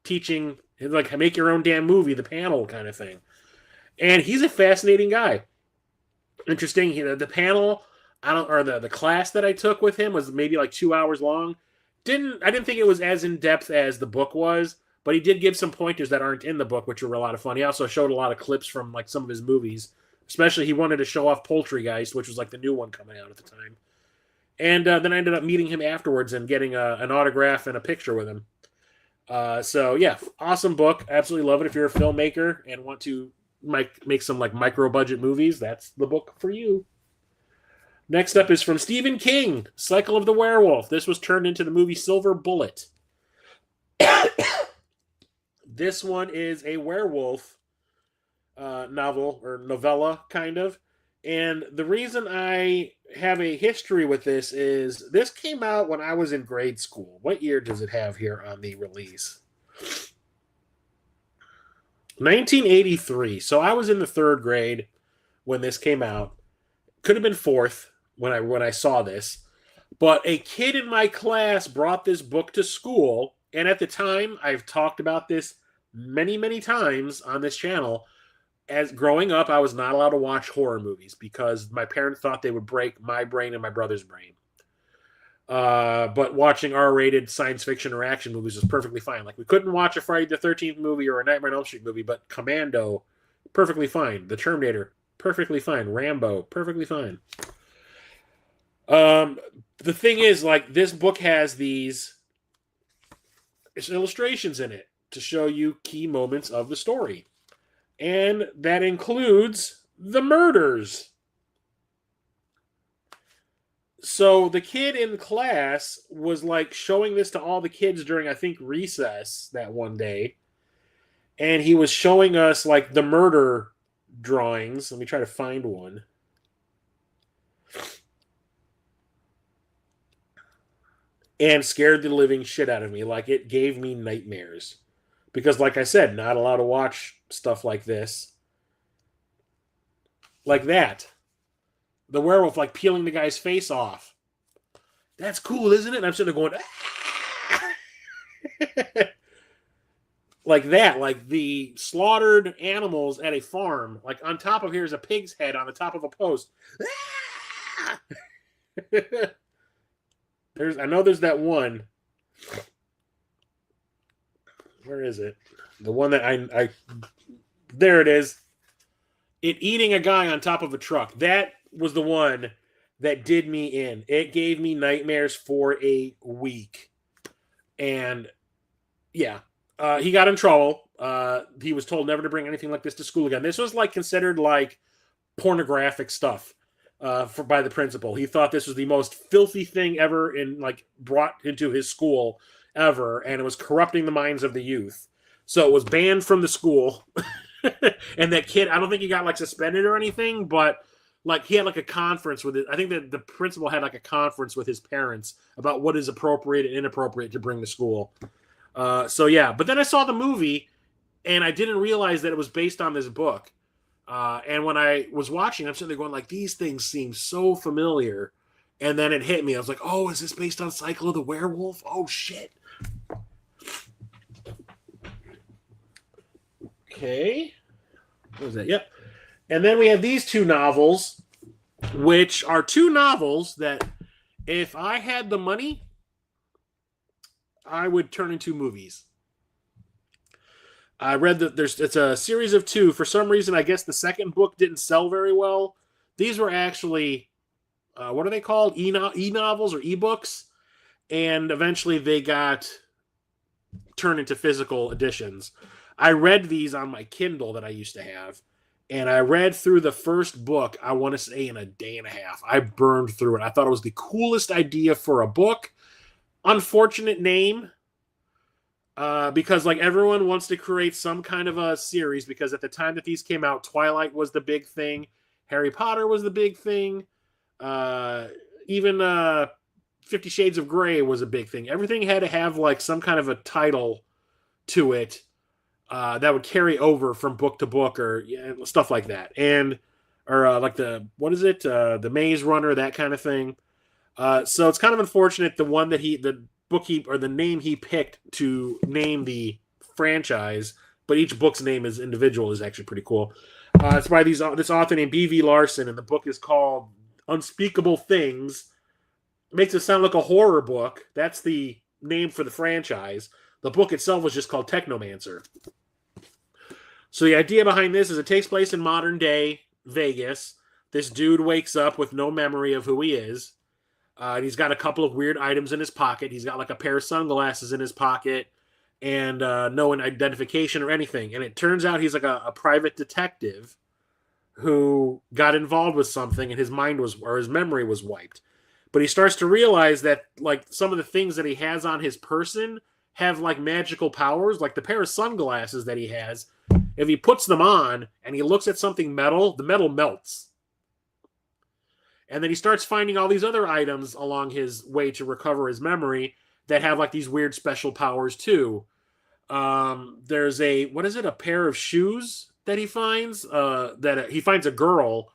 teaching, like, make your own damn movie, the panel kind of thing. And he's a fascinating guy. Interesting. The panel, the class that I took with him was maybe like 2 hours long. I didn't think it was as in depth as the book was, but he did give some pointers that aren't in the book, which were a lot of fun. He also showed a lot of clips from like some of his movies. Especially, he wanted to show off Poultrygeist, which was like the new one coming out at the time. And then I ended up meeting him afterwards and getting an autograph and a picture with him. So yeah, awesome book. Absolutely love it. If you're a filmmaker and want to make some like micro budget movies, that's the book for you. Next up is from Stephen King, Cycle of the Werewolf. This was turned into the movie Silver Bullet. This one is a werewolf novel or novella, kind of. And the reason I have a history with this is this came out when I was in grade school. What year does it have here on the release? 1983. So I was in the third grade when this came out. Could have been fourth when I saw this. But a kid in my class brought this book to school. And at the time, I've talked about this many, many times on this channel. As growing up, I was not allowed to watch horror movies because my parents thought they would break my brain and my brother's brain. But watching R-rated science fiction or action movies was perfectly fine. Like, we couldn't watch a Friday the 13th movie or a Nightmare on Elm Street movie, but Commando, perfectly fine. The Terminator, perfectly fine. Rambo, perfectly fine. The thing is, like, this book has these illustrations in it to show you key moments of the story. And that includes the murders. So the kid in class was like showing this to all the kids during, I think, recess that one day. And he was showing us like the murder drawings. Let me try to find one. And scared the living shit out of me. Like, it gave me nightmares. Because, like I said, not allowed to watch stuff like this. Like that. The werewolf, like, peeling the guy's face off. That's cool, isn't it? And I'm sitting there going, ah! Like that. Like the slaughtered animals at a farm. Like, on top of here's a pig's head on the top of a post. Ah! I know there's that one. Where is it? The one that I there it is. It eating a guy on top of a truck. That was the one that did me in. It gave me nightmares for a week. And yeah, he got in trouble. He was told never to bring anything like this to school again. This was like considered like pornographic stuff by the principal. He thought this was the most filthy thing ever brought into his school ever, and it was corrupting the minds of the youth. So it was banned from the school. And that kid, I don't think he got like suspended or anything, but like he had like a conference with it. I think that the principal had like a conference with his parents about what is appropriate and inappropriate to bring to school. So yeah, but then I saw the movie and I didn't realize that it was based on this book. And when I was watching, I'm sitting there going like, these things seem so familiar. And then it hit me. I was like, oh, is this based on Cycle of the Werewolf? Oh, shit. Okay. What was that? Yep. And then we have these two novels, which are two novels that if I had the money, I would turn into movies. I read that it's a series of two. For some reason, I guess the second book didn't sell very well. These were actually, what are they called? E-novels or e-books. And eventually they got turned into physical editions. I read these on my Kindle that I used to have. And I read through the first book, I want to say in a day and a half. I burned through it. I thought it was the coolest idea for a book. Unfortunate name. Because like everyone wants to create some kind of a series, because at the time that these came out, Twilight was the big thing, Harry Potter was the big thing, even 50 Shades of Grey was a big thing. Everything had to have like some kind of a title to it that would carry over from book to book or stuff like that, and or like the what is it, the Maze Runner, that kind of thing. So it's kind of unfortunate the name he picked to name the franchise, but each book's name is individual is actually pretty cool. It's by this author named B.V. Larson, and the book is called Unspeakable Things. It makes it sound like a horror book. That's the name for the franchise. The book itself was just called Technomancer. So the idea behind this is it takes place in modern day Vegas. This dude wakes up with no memory of who he is. He's got a couple of weird items in his pocket. He's got like a pair of sunglasses in his pocket and no identification or anything. And it turns out he's like a private detective who got involved with something and his memory was wiped. But he starts to realize that like some of the things that he has on his person have like magical powers, like the pair of sunglasses that he has. If he puts them on and he looks at something metal, the metal melts. And then he starts finding all these other items along his way to recover his memory that have like these weird special powers too. There's a pair of shoes that he finds. That he finds a girl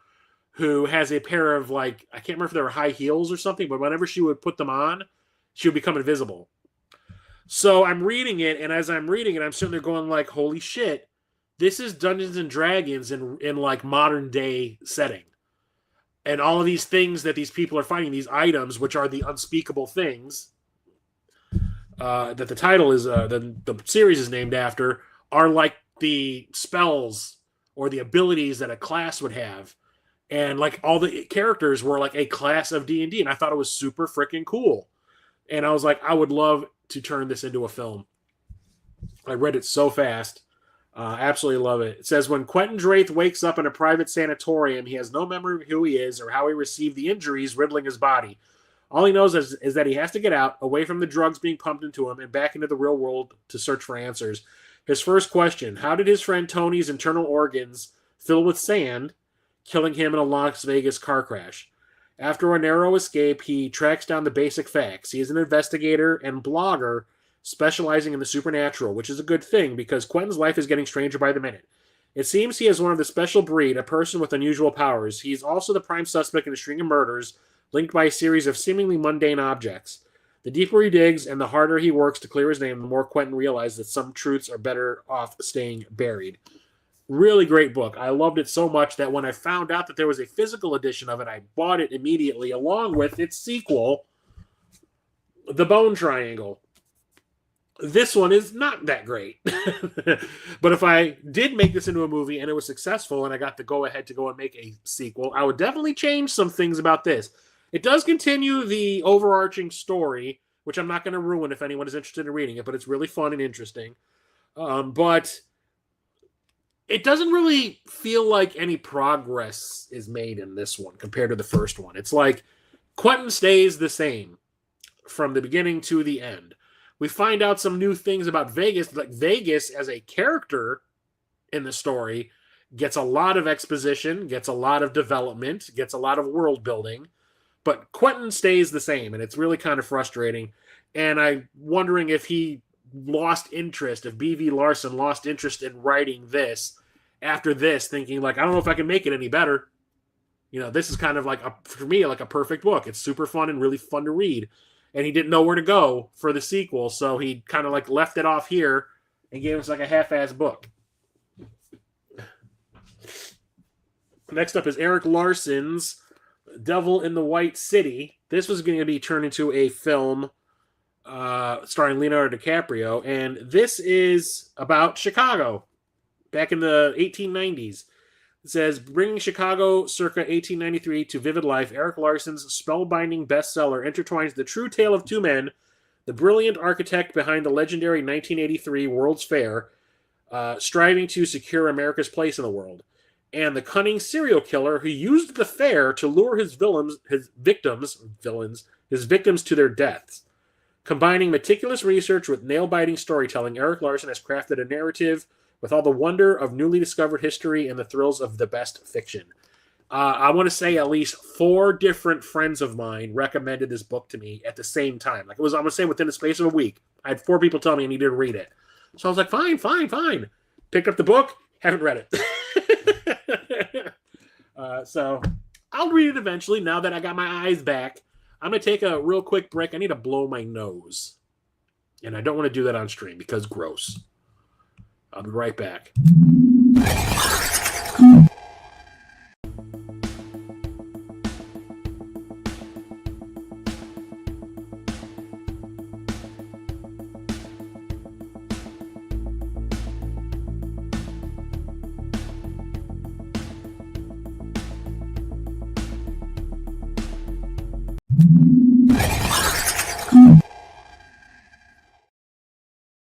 who has a pair of like, I can't remember if they were high heels or something, but whenever she would put them on, she would become invisible. So I'm reading it, and as I'm reading it, I'm sitting there going like, holy shit, this is Dungeons and Dragons in like modern day setting. And all of these things that these people are finding, these items, which are the unspeakable things, that the title is, the series is named after, are like the spells or the abilities that a class would have. And like all the characters were like a class of D&D, and I thought it was super freaking cool. And I was like, I would love to turn this into a film. I read it so fast. Absolutely love it. It says, when Quentin Drath wakes up in a private sanatorium, he has no memory of who he is or how he received the injuries riddling his body. All he knows is that he has to get out, away from the drugs being pumped into him, and back into the real world to search for answers. His first question, how did his friend Tony's internal organs fill with sand, killing him in a Las Vegas car crash? After a narrow escape, he tracks down the basic facts. He is an investigator and blogger specializing in the supernatural, which is a good thing because Quentin's life is getting stranger by the minute. It seems he is one of the special breed, a person with unusual powers. He is also the prime suspect in a string of murders linked by a series of seemingly mundane objects. The deeper he digs and the harder he works to clear his name, the more Quentin realizes that some truths are better off staying buried. Really great book. I loved it so much that when I found out that there was a physical edition of it, I bought it immediately along with its sequel, The Bone Triangle. This one is not that great. But if I did make this into a movie and it was successful and I got the go-ahead to go and make a sequel, I would definitely change some things about this. It does continue the overarching story, which I'm not going to ruin if anyone is interested in reading it, but it's really fun and interesting. But it doesn't really feel like any progress is made in this one compared to the first one. It's like Quentin stays the same from the beginning to the end. We find out some new things about Vegas. Like Vegas as a character in the story gets a lot of exposition, gets a lot of development, gets a lot of world building, but Quentin stays the same, and it's really kind of frustrating. And I'm wondering if he lost interest, if B.V. Larson lost interest in writing this after this, thinking like, I don't know if I can make it any better. You know, this is kind of like, for me, like a perfect book. It's super fun and really fun to read. And he didn't know where to go for the sequel, so he kind of like left it off here and gave us like a half-ass book. Next up is Erik Larson's Devil in the White City. This was going to be turned into a film starring Leonardo DiCaprio, and this is about Chicago back in the 1890s. It says, bringing Chicago circa 1893 to vivid life, Erik Larson's spellbinding bestseller intertwines the true tale of two men, the brilliant architect behind the legendary 1983 World's Fair, striving to secure America's place in the world, and the cunning serial killer who used the fair to lure his victims to their deaths. Combining meticulous research with nail-biting storytelling, Erik Larson has crafted a narrative with all the wonder of newly discovered history and the thrills of the best fiction. I want to say at least 4 different friends of mine recommended this book to me at the same time. Like it was, I'm going to say, within the space of a week. I had 4 people tell me I needed to read it. So I was like, fine. Picked up the book, haven't read it. So I'll read it eventually now that I got my eyes back. I'm going to take a real quick break. I need to blow my nose. And I don't want to do that on stream because gross. I'll be right back.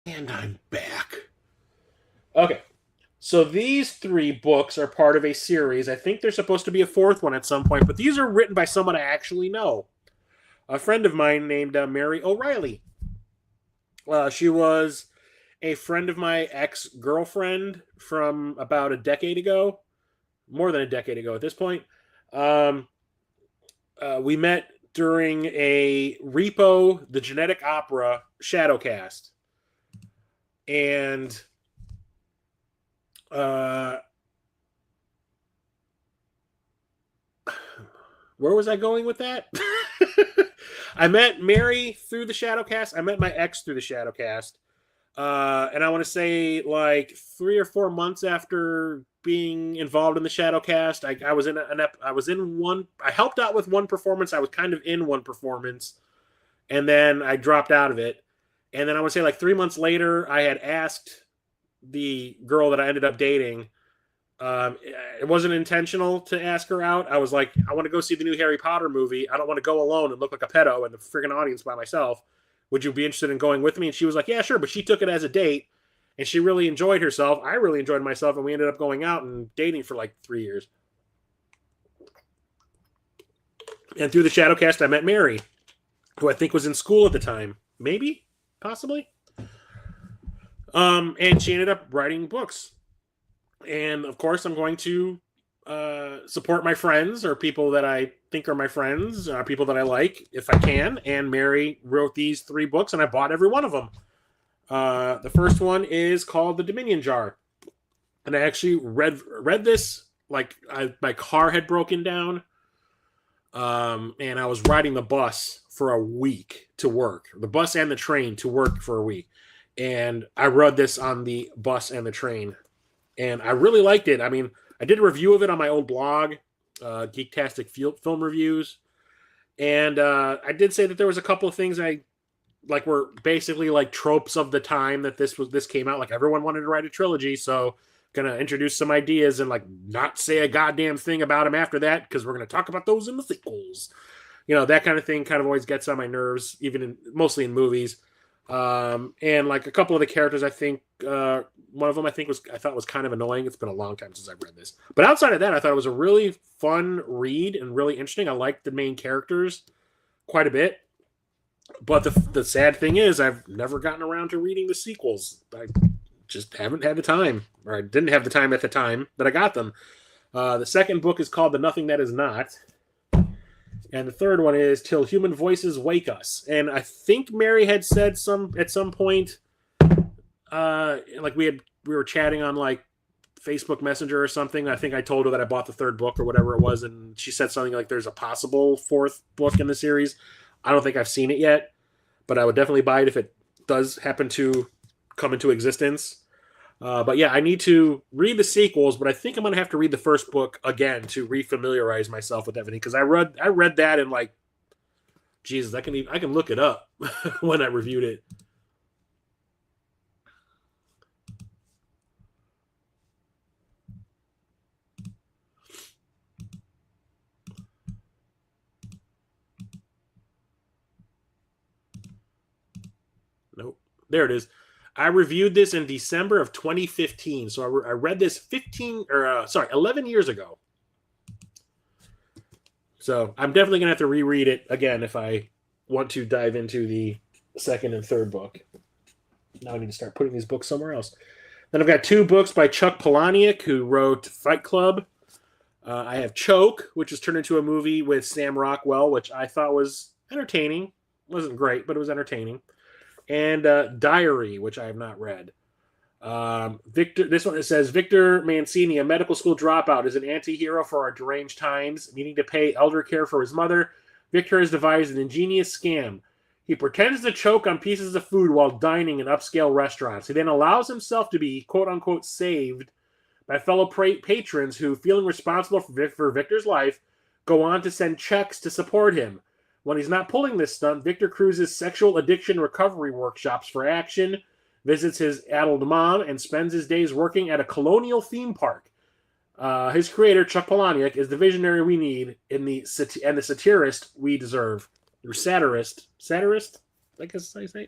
And I'm back. Okay. So these 3 books are part of a series. I think there's supposed to be a 4th one at some point, but these are written by someone I actually know. A friend of mine named Mary O'Reilly. She was a friend of my ex-girlfriend from about a decade ago. More than a decade ago at this point. We met during a Repo, the Genetic Opera Shadowcast. And where was I going with that? I met Mary through the Shadowcast. I met my ex through the Shadowcast. And I want to say like 3 or 4 months after being involved in the Shadowcast, I helped out with one performance. I was kind of in one performance, and then I dropped out of it. And then I would say like 3 months later, I had asked the girl that I ended up dating. It wasn't intentional to ask her out. I was like, I want to go see the new Harry Potter movie. I don't want to go alone and look like a pedo in the friggin' audience by myself. Would you be interested in going with me? And she was like, yeah, sure. But she took it as a date, and she really enjoyed herself. I really enjoyed myself, and we ended up going out and dating for like 3 years. And through the Shadowcast, I met Mary, who I think was in school at the time. Maybe? Possibly? And she ended up writing books. And, of course, I'm going to support my friends or people that I think are my friends, people that I like, if I can. And Mary wrote these 3 books, and I bought every one of them. The first one is called The Dominion Jar. And I actually read this like my car had broken down. And I was riding the bus for a week to work. The bus and the train to work for a week. And I read this on the bus and the train. And I really liked it. I mean, I did a review of it on my old blog, Geektastic Film Reviews. And I did say that there was a couple of things I like were basically like tropes of the time that this came out. Like everyone wanted to write a trilogy, so gonna introduce some ideas and like not say a goddamn thing about them after that because we're gonna talk about those in the sequels. You know, that kind of thing kind of always gets on my nerves, mostly in movies. And like a couple of the characters, I think one of them I thought was kind of annoying. It's been a long time since I've read this, but outside of that, I thought it was a really fun read and really interesting. I liked the main characters quite a bit, but the sad thing is I've never gotten around to reading the sequels. I just haven't had the time, or I didn't have the time at the time that I got them. The second book is called The Nothing That Is Not. And the third one is Till Human Voices Wake Us. And I think Mary had said at some point, like we were chatting on like Facebook Messenger or something. I think I told her that I bought the 3rd book or whatever it was, and she said something like there's a possible 4th book in the series. I don't think I've seen it yet, but I would definitely buy it if it does happen to come into existence. But yeah, I need to read the sequels, but I think I'm going to have to read the first book again to refamiliarize myself with everything, because I read that in like, Jesus, I can look it up when I reviewed it. Nope. There it is. I reviewed this in December of 2015. So I read this 11 years ago. So I'm definitely going to have to reread it again if I want to dive into the 2nd and 3rd book. Now I need to start putting these books somewhere else. Then I've got 2 books by Chuck Palahniuk, who wrote Fight Club. I have Choke, which was turned into a movie with Sam Rockwell, which I thought was entertaining. It wasn't great, but it was entertaining. And Diary, which I have not read. This one, it says, Victor Mancini, a medical school dropout, is an anti-hero for our deranged times, needing to pay elder care for his mother. Victor has devised an ingenious scam. He pretends to choke on pieces of food while dining in upscale restaurants. He then allows himself to be, quote-unquote, saved by fellow patrons who, feeling responsible for Victor's life, go on to send checks to support him. When he's not pulling this stunt, Victor cruises sexual addiction recovery workshops for action, visits his addled mom, and spends his days working at a colonial theme park. His creator, Chuck Palahniuk, is the visionary we need and the satirist we deserve. Or satirist, I guess I say.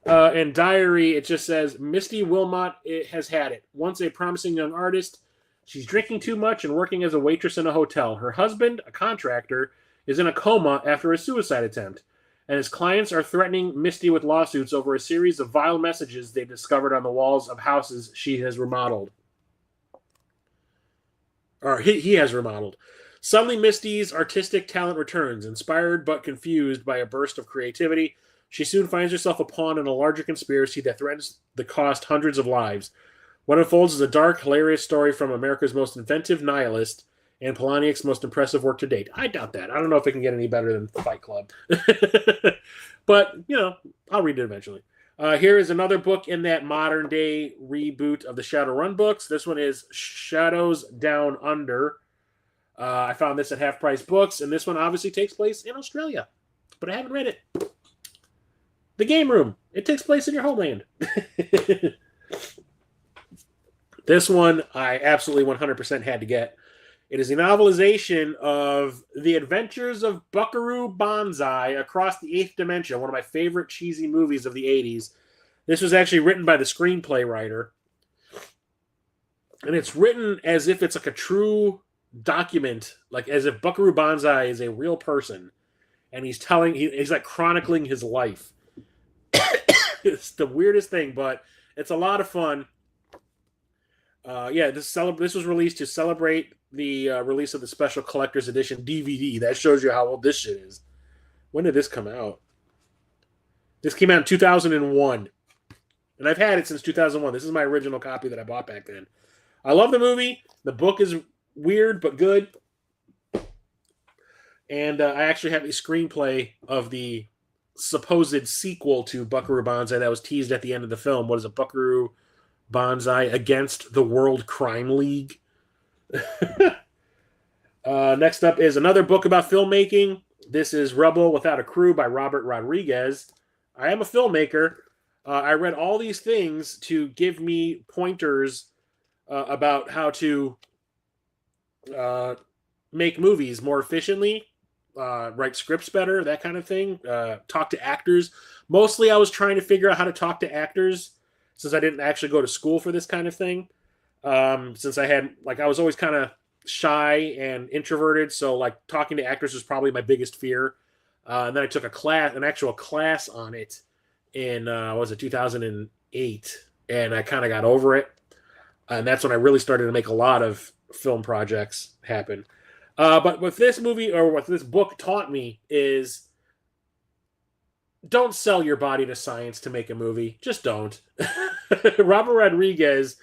And Diary, it just says, Misty Wilmot has had it. Once a promising young artist, she's drinking too much and working as a waitress in a hotel. Her husband, a contractor, is in a coma after a suicide attempt, and his clients are threatening Misty with lawsuits over a series of vile messages they've discovered on the walls of houses she has remodeled. Or he has remodeled. Suddenly, Misty's artistic talent returns. Inspired but confused by a burst of creativity, she soon finds herself a pawn in a larger conspiracy that threatens to cost hundreds of lives. What unfolds is a dark, hilarious story from America's most inventive nihilist and Palahniuk's most impressive work to date. I doubt that. I don't know if it can get any better than Fight Club. But, I'll read it eventually. Here is another book in that modern-day reboot of the Shadowrun books. This one is Shadows Down Under. I found this at Half Price Books, and this one obviously takes place in Australia, but I haven't read it. The Game Room. It takes place in your homeland. This one I absolutely 100% had to get. It is a novelization of The Adventures of Buckaroo Banzai Across the Eighth Dimension, one of my favorite cheesy movies of the 80s. This was actually written by the screenplay writer. And it's written as if it's like a true document, like as if Buckaroo Banzai is a real person. And he's like chronicling his life. It's the weirdest thing, but it's a lot of fun. This was released to celebrate the release of the special collector's edition DVD. That shows you how old this shit is. When did this come out? This came out in 2001. And I've had it since 2001. This is my original copy that I bought back then. I love the movie. The book is weird but good. And I actually have a screenplay of the supposed sequel to Buckaroo Banzai that was teased at the end of the film. What is it? Buckaroo Banzai Against the World Crime League. Next up is another book about filmmaking. This is Rebel Without a Crew by Robert Rodriguez. I am a filmmaker. I read all these things to give me pointers about how to make movies more efficiently, write scripts better, that kind of thing, talk to actors. Mostly I was trying to figure out how to talk to actors since I didn't actually go to school for this kind of thing. Since I was always kind of shy and introverted, so like talking to actors was probably my biggest fear. And then I took an actual class on it in 2008, and I kind of got over it. And that's when I really started to make a lot of film projects happen. But what this movie or what this book taught me is don't sell your body to science to make a movie. Just don't. Robert Rodriguez,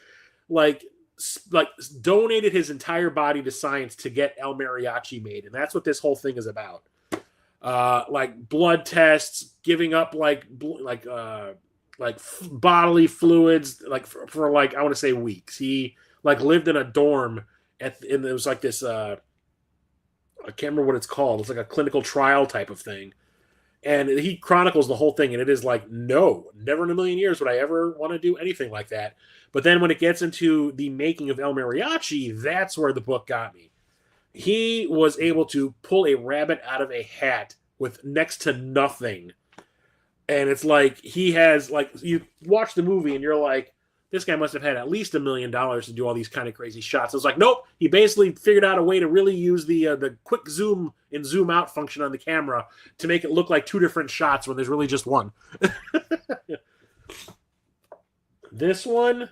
donated his entire body to science to get El Mariachi made, and that's what this whole thing is about. Blood tests, giving up bodily fluids, for I want to say weeks. He lived in a dorm and it was like this. I can't remember what it's called. It's like a clinical trial type of thing. And he chronicles the whole thing, and it is no, never in a million years would I ever want to do anything like that. But then when it gets into the making of El Mariachi, that's where the book got me. He was able to pull a rabbit out of a hat with next to nothing. And it's he has, you watch the movie and you're like, this guy must have had at least $1 million to do all these kind of crazy shots. I was like, nope. He basically figured out a way to really use the quick zoom and zoom out function on the camera to make it look like two different shots when there's really just one. This one,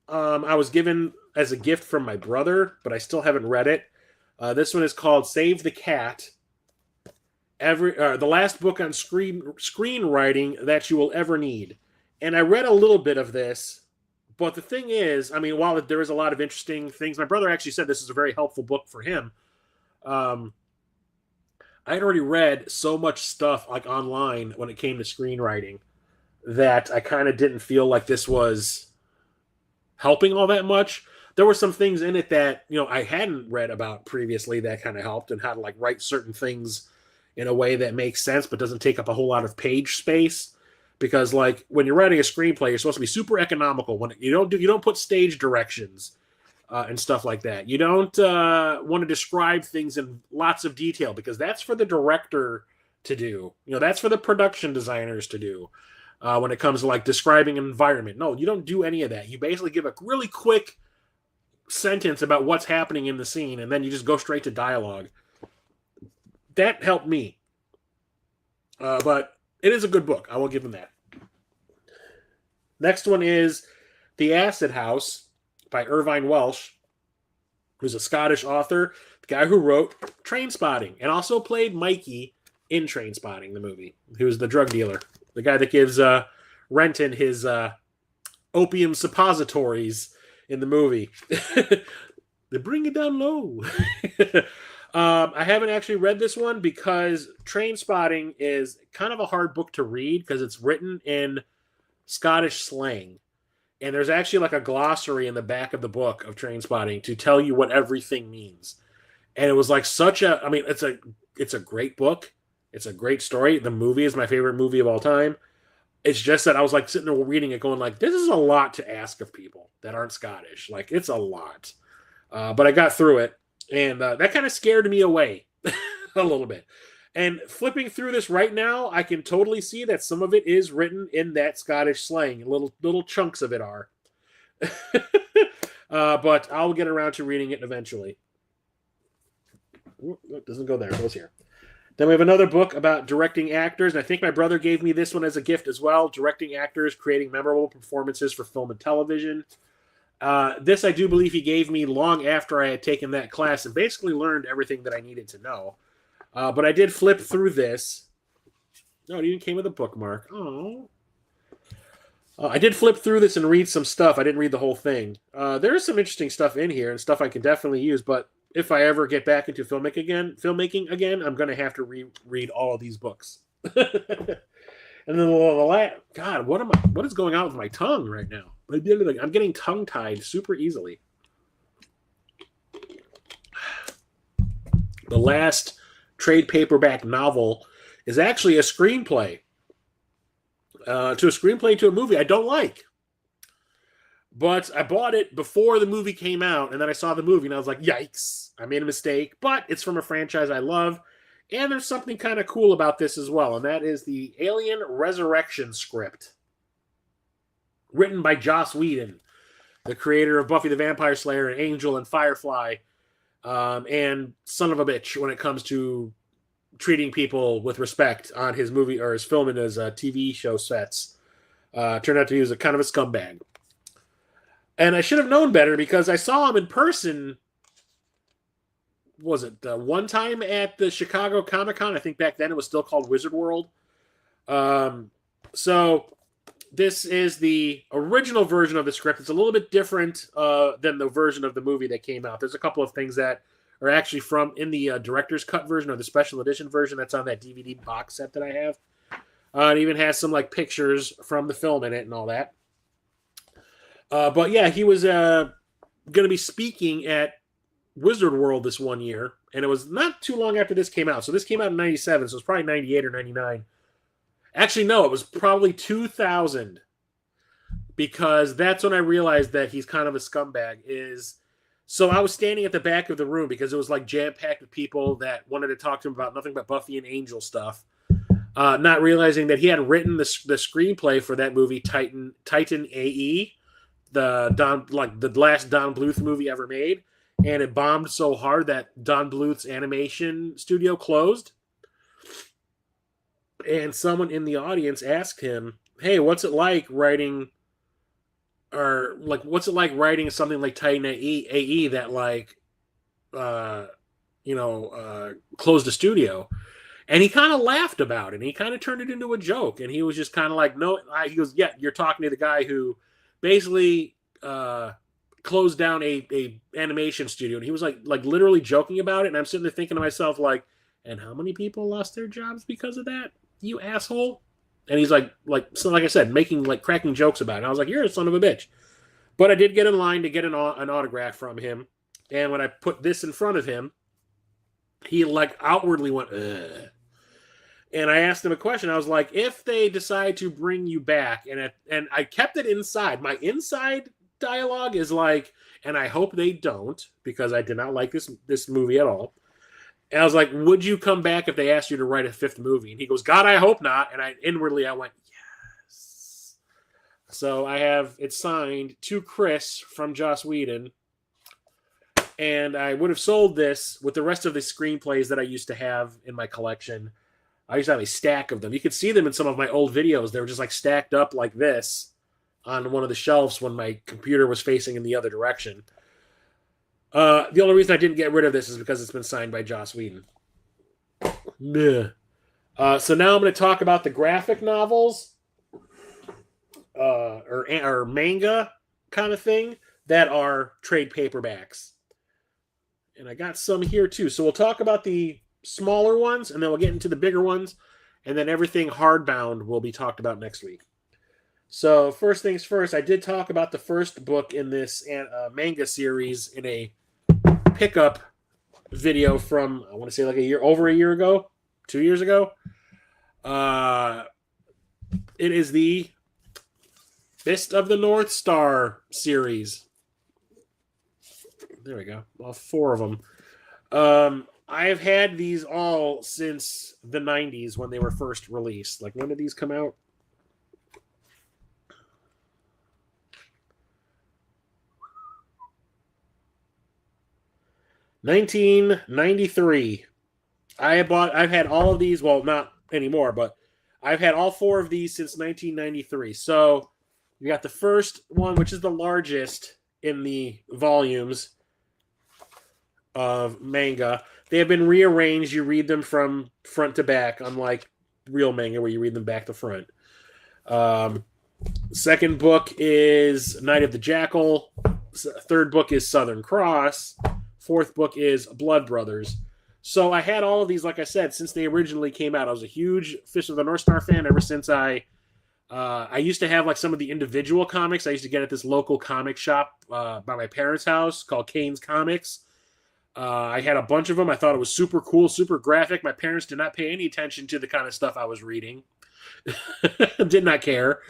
I was given as a gift from my brother, but I still haven't read it. This one is called Save the Cat. The last book on screenwriting that you will ever need. And I read a little bit of this. But the thing is, while there is a lot of interesting things, my brother actually said this is a very helpful book for him. I had already read so much stuff like online when it came to screenwriting that I kind of didn't feel like this was helping all that much. There were some things in it that, I hadn't read about previously that kind of helped, and how to like write certain things in a way that makes sense but doesn't take up a whole lot of page space. Because like when you're writing a screenplay, you're supposed to be super economical. When you don't put stage directions and stuff like that. You don't want to describe things in lots of detail, because that's for the director to do. That's for the production designers to do. When it comes to like describing an environment, no, you don't do any of that. You basically give a really quick sentence about what's happening in the scene, and then you just go straight to dialogue. That helped me. But it is a good book. I will give them that. Next one is The Acid House by Irvine Welsh, who's a Scottish author, the guy who wrote Trainspotting and also played Mikey in Trainspotting, the movie, who's the drug dealer, the guy that gives Renton his opium suppositories in the movie. They bring it down low. I haven't actually read this one because Trainspotting is kind of a hard book to read because it's written in Scottish slang. And there's actually like a glossary in the back of the book of Trainspotting to tell you what everything means. And it was like it's a great book. It's a great story. The movie is my favorite movie of all time. It's just that I was like sitting there reading it going like, this is a lot to ask of people that aren't Scottish. Like, it's a lot. But I got through it. And that kind of scared me away a little bit. And flipping through this right now, I can totally see that some of it is written in that Scottish slang. Little chunks of it are. But I'll get around to reading it eventually. It doesn't go there. It goes here. Then we have another book about directing actors. And I think my brother gave me this one as a gift as well. Directing actors, creating memorable performances for film and television. This I do believe he gave me long after I had taken that class and basically learned everything that I needed to know. But I did flip through this. No, it even came with a bookmark. Oh. I did flip through this and read some stuff. I didn't read the whole thing. There's some interesting stuff in here and stuff I can definitely use. But if I ever get back into filmmaking again, I'm going to have to reread all of these books. And then the last, God, what is going on with my tongue right now? I'm getting tongue-tied super easily. The last trade paperback novel is actually a screenplay. To a movie I don't like. But I bought it before the movie came out, and then I saw the movie, and I was like, yikes, I made a mistake. But it's from a franchise I love. And there's something kind of cool about this as well, and that is the Alien Resurrection script. Written by Joss Whedon, the creator of Buffy the Vampire Slayer and Angel and Firefly, and son of a bitch when it comes to treating people with respect on his movie or his film and his TV show sets. Turned out to be a kind of a scumbag. And I should have known better because I saw him in person. Was it one time at the Chicago Comic-Con? I think back then it was still called Wizard World. So this is the original version of the script. It's a little bit different than the version of the movie that came out. There's a couple of things that are actually from in the director's cut version or the special edition version that's on that DVD box set that I have. It even has some like pictures from the film in it and all that. But yeah, he was going to be speaking at Wizard World this one year, and it was not too long after this came out. So this came out in 97, so it's probably 98 or 99. Actually, no, it was probably 2000, because that's when I realized that he's kind of a scumbag. So I was standing at the back of the room because it was like jam-packed with people that wanted to talk to him about nothing but Buffy and Angel stuff, not realizing that he had written the screenplay for that movie, Titan AE, the last Don Bluth movie ever made. And it bombed so hard that Don Bluth's animation studio closed. And someone in the audience asked him, hey, what's it like writing something like Titan AE that closed the studio? And he kind of laughed about it. And he kind of turned it into a joke. And he was just kind of like, no, he goes, yeah, you're talking to the guy who basically closed down a animation studio. And he was like literally joking about it. And I'm sitting there thinking to myself, like, And how many people lost their jobs because of that? You asshole. And he's like I said, making like cracking jokes about it. And I was like, you're a son of a bitch. But I did get in line to get an autograph from him. And when I put this in front of him, he like outwardly went, ugh. And I asked him a question. I was like, if they decide to bring you back, and I kept it inside. My inside dialogue is like, and I hope they don't, because I did not like this movie at all. And I was like, would you come back if they asked you to write a 5th movie? And he goes, God, I hope not. And I went, yes. So I have it signed to Chris from Joss Whedon. And I would have sold this with the rest of the screenplays that I used to have in my collection. I used to have a stack of them. You could see them in some of my old videos. They were just like stacked up like this on one of the shelves when my computer was facing in the other direction. The only reason I didn't get rid of this is because it's been signed by Joss Whedon. So now I'm going to talk about the graphic novels or manga kind of thing that are trade paperbacks. And I got some here too. So we'll talk about the smaller ones, and then we'll get into the bigger ones, and then everything hardbound will be talked about next week. So first things first, I did talk about the first book in this manga series in a pickup video from, I want to say like over a year ago, 2 years ago. It is the Fist of the North Star series. There we go. All 4 of them. I've had these all since the 90s when they were first released. Like, when did these come out? $1993. I've had all of these. Well, not anymore, but I've had all 4 of these since 1993. So you got the first one, which is the largest in the volumes of manga. They have been rearranged. You read them from front to back, unlike real manga where you read them back to front. Second book is Night of the Jackal. Third book is Southern Cross. Fourth book is Blood Brothers. So I had all of these, like I said, since they originally came out. I was a huge Fist of the North Star fan ever since I used to have like some of the individual comics I used to get at this local comic shop by my parents' house called Kane's Comics. I had a bunch of them. I thought it was super cool, super graphic. My parents did not pay any attention to the kind of stuff I was reading. Did not care.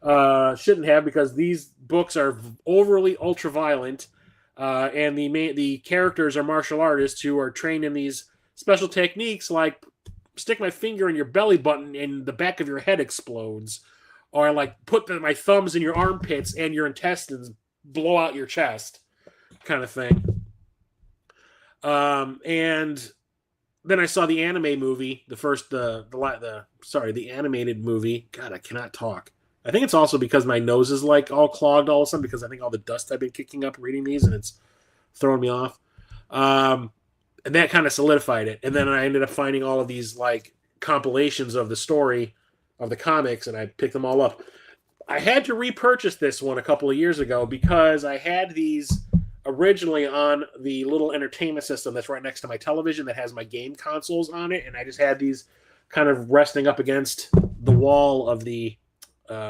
Shouldn't have, because these books are overly ultra violent, and the characters are martial artists who are trained in these special techniques, like stick my finger in your belly button and the back of your head explodes, or like put my thumbs in your armpits and your intestines blow out your chest, kind of thing. And then I saw the anime movie, the animated movie. God, I cannot talk. I think it's also because my nose is like all clogged all of a sudden, because I think all the dust I've been kicking up reading these, and it's throwing me off. And that kind of solidified it. And then I ended up finding all of these like compilations of the story of the comics, and I picked them all up. I had to repurchase this one a couple of years ago because I had these originally on the little entertainment system that's right next to my television that has my game consoles on it, and I just had these kind of resting up against the wall of the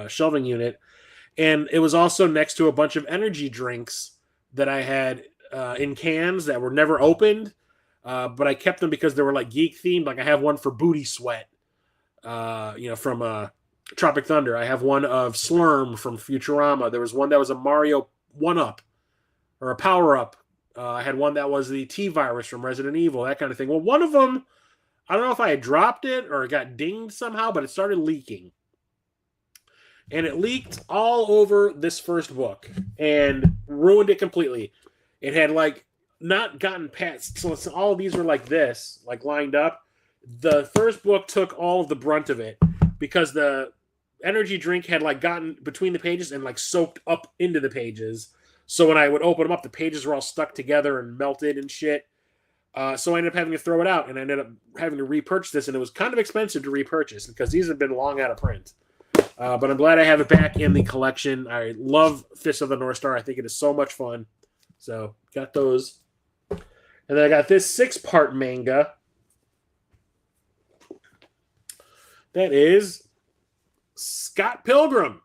shelving unit. And it was also next to a bunch of energy drinks that I had in cans that were never opened, but I kept them because they were like geek themed. Like I have one for Booty Sweat, from Tropic Thunder. I have one of Slurm from Futurama. There was one that was a Mario 1-Up or a power-up. I had one that was the T-Virus from Resident Evil, that kind of thing. Well, one of them, I don't know if I had dropped it or it got dinged somehow, but it started leaking. And it leaked all over this first book and ruined it completely. It had like not gotten past, so all of these were like this, like lined up. The first book took all of the brunt of it because the energy drink had like gotten between the pages and like soaked up into the pages. So when I would open them up, the pages were all stuck together and melted and shit. So I ended up having to throw it out, and I ended up having to repurchase this, and it was kind of expensive to repurchase because these have been long out of print. But I'm glad I have it back in the collection. I love Fist of the North Star. I think it is so much fun. So got those. And then I got this 6-part manga. That is Scott Pilgrim.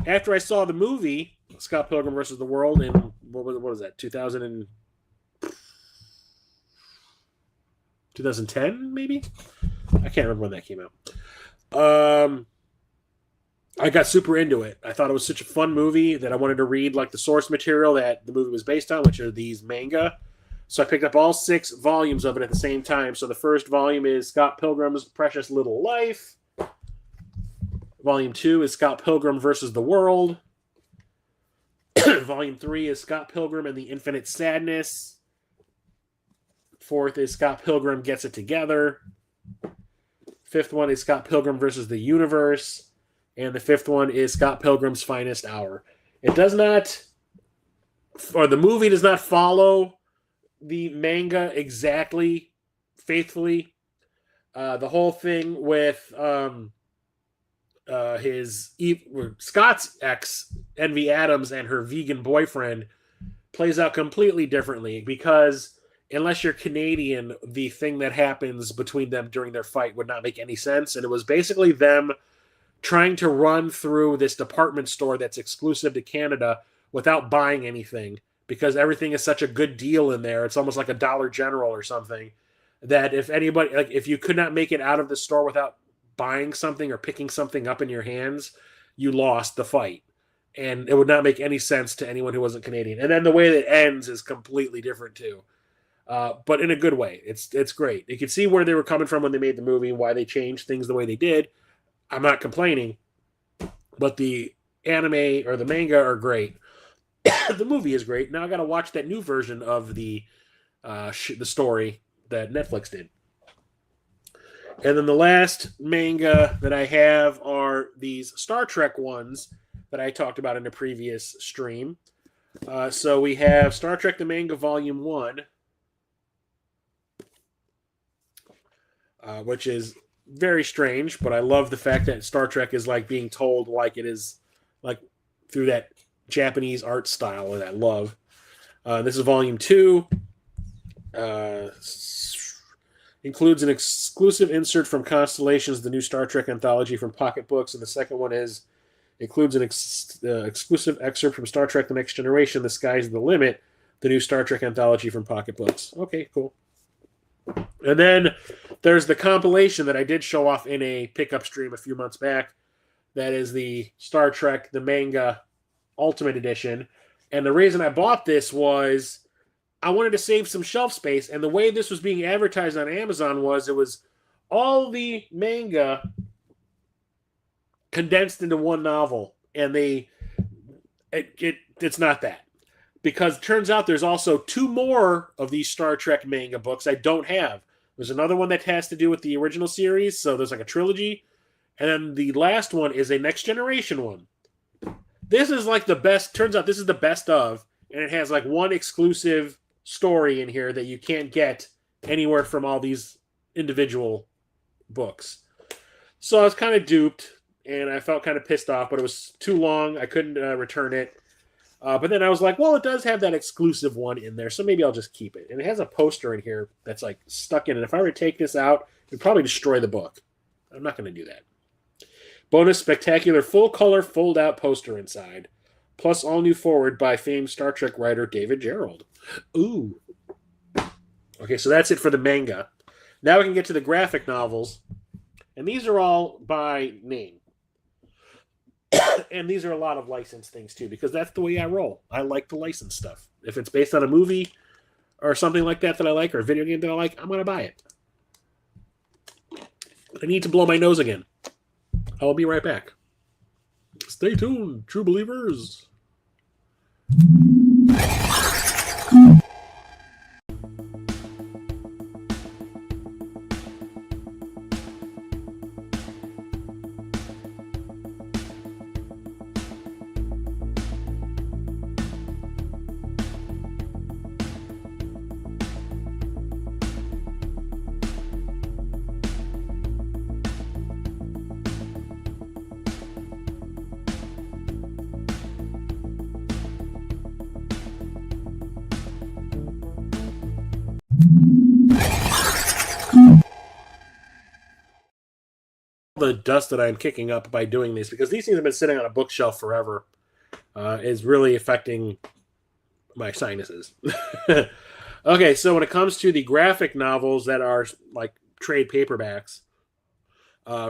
After I saw the movie Scott Pilgrim versus the World in what was that 2010 maybe? I can't remember when that came out. I got super into it. I thought it was such a fun movie that I wanted to read like the source material that the movie was based on, which are these manga. So I picked up all 6 volumes of it at the same time. So the first volume is Scott Pilgrim's Precious Little Life. Volume 2 is Scott Pilgrim versus the World. Volume 3 is Scott Pilgrim and the Infinite Sadness. 4th is Scott Pilgrim Gets It Together. 5th one is Scott Pilgrim versus the Universe. And the 5th one is Scott Pilgrim's Finest Hour. It does not, or the movie does not follow the manga exactly faithfully. The whole thing with Scott's ex, Envy Adams, and her vegan boyfriend plays out completely differently because unless you're Canadian, the thing that happens between them during their fight would not make any sense. And it was basically them trying to run through this department store that's exclusive to Canada without buying anything because everything is such a good deal in there. It's almost like a Dollar General or something that if anybody, like if you could not make it out of the store without buying something or picking something up in your hands, you lost the fight. And it would not make any sense to anyone who wasn't Canadian. And then the way that it ends is completely different too. But in a good way. It's great. You can see where they were coming from when they made the movie and why they changed things the way they did. I'm not complaining, but the anime or the manga are great. The movie is great. Now I got to watch that new version of the story that Netflix did. And then the last manga that I have are these Star Trek ones that I talked about in the previous stream. So we have Star Trek the Manga Volume 1, which is very strange, but I love the fact that Star Trek is like being told like it is like through that Japanese art style that I love. This is Volume 2. Includes an exclusive insert from Constellations, the new Star Trek anthology from Pocket Books, and the second one includes an exclusive excerpt from Star Trek: The Next Generation, The Sky's the Limit, the new Star Trek anthology from Pocket Books. Okay, cool. And then there's the compilation that I did show off in a pickup stream a few months back. That is the Star Trek, the manga Ultimate Edition. And the reason I bought this was I wanted to save some shelf space. And the way this was being advertised on Amazon was it was all the manga condensed into one novel. And it's not that. Because it turns out there's also 2 more of these Star Trek manga books I don't have. There's another one that has to do with the original series, so there's like a trilogy. And then the last one is a Next Generation one. This is like the best, turns out this is the best of, and it has like one exclusive story in here that you can't get anywhere from all these individual books. So I was kind of duped, and I felt kind of pissed off, but it was too long. I couldn't return it. But then I was like, well, it does have that exclusive one in there, so maybe I'll just keep it. And it has a poster in here that's like stuck in it. If I were to take this out, it would probably destroy the book. I'm not going to do that. Bonus spectacular full-color fold-out poster inside, plus all new forward by famed Star Trek writer David Gerrold. Ooh. Okay, so that's it for the manga. Now we can get to the graphic novels, and these are all by name. And these are a lot of licensed things too, because that's the way I roll. I like to license stuff. If it's based on a movie or something like that I like, or a video game that I like, I'm going to buy it. I need to blow my nose again. I'll be right back. Stay tuned, true believers. the dust that I'm kicking up by doing these, because these things have been sitting on a bookshelf forever, is really affecting my sinuses. Okay, so when it comes to the graphic novels that are like trade paperbacks,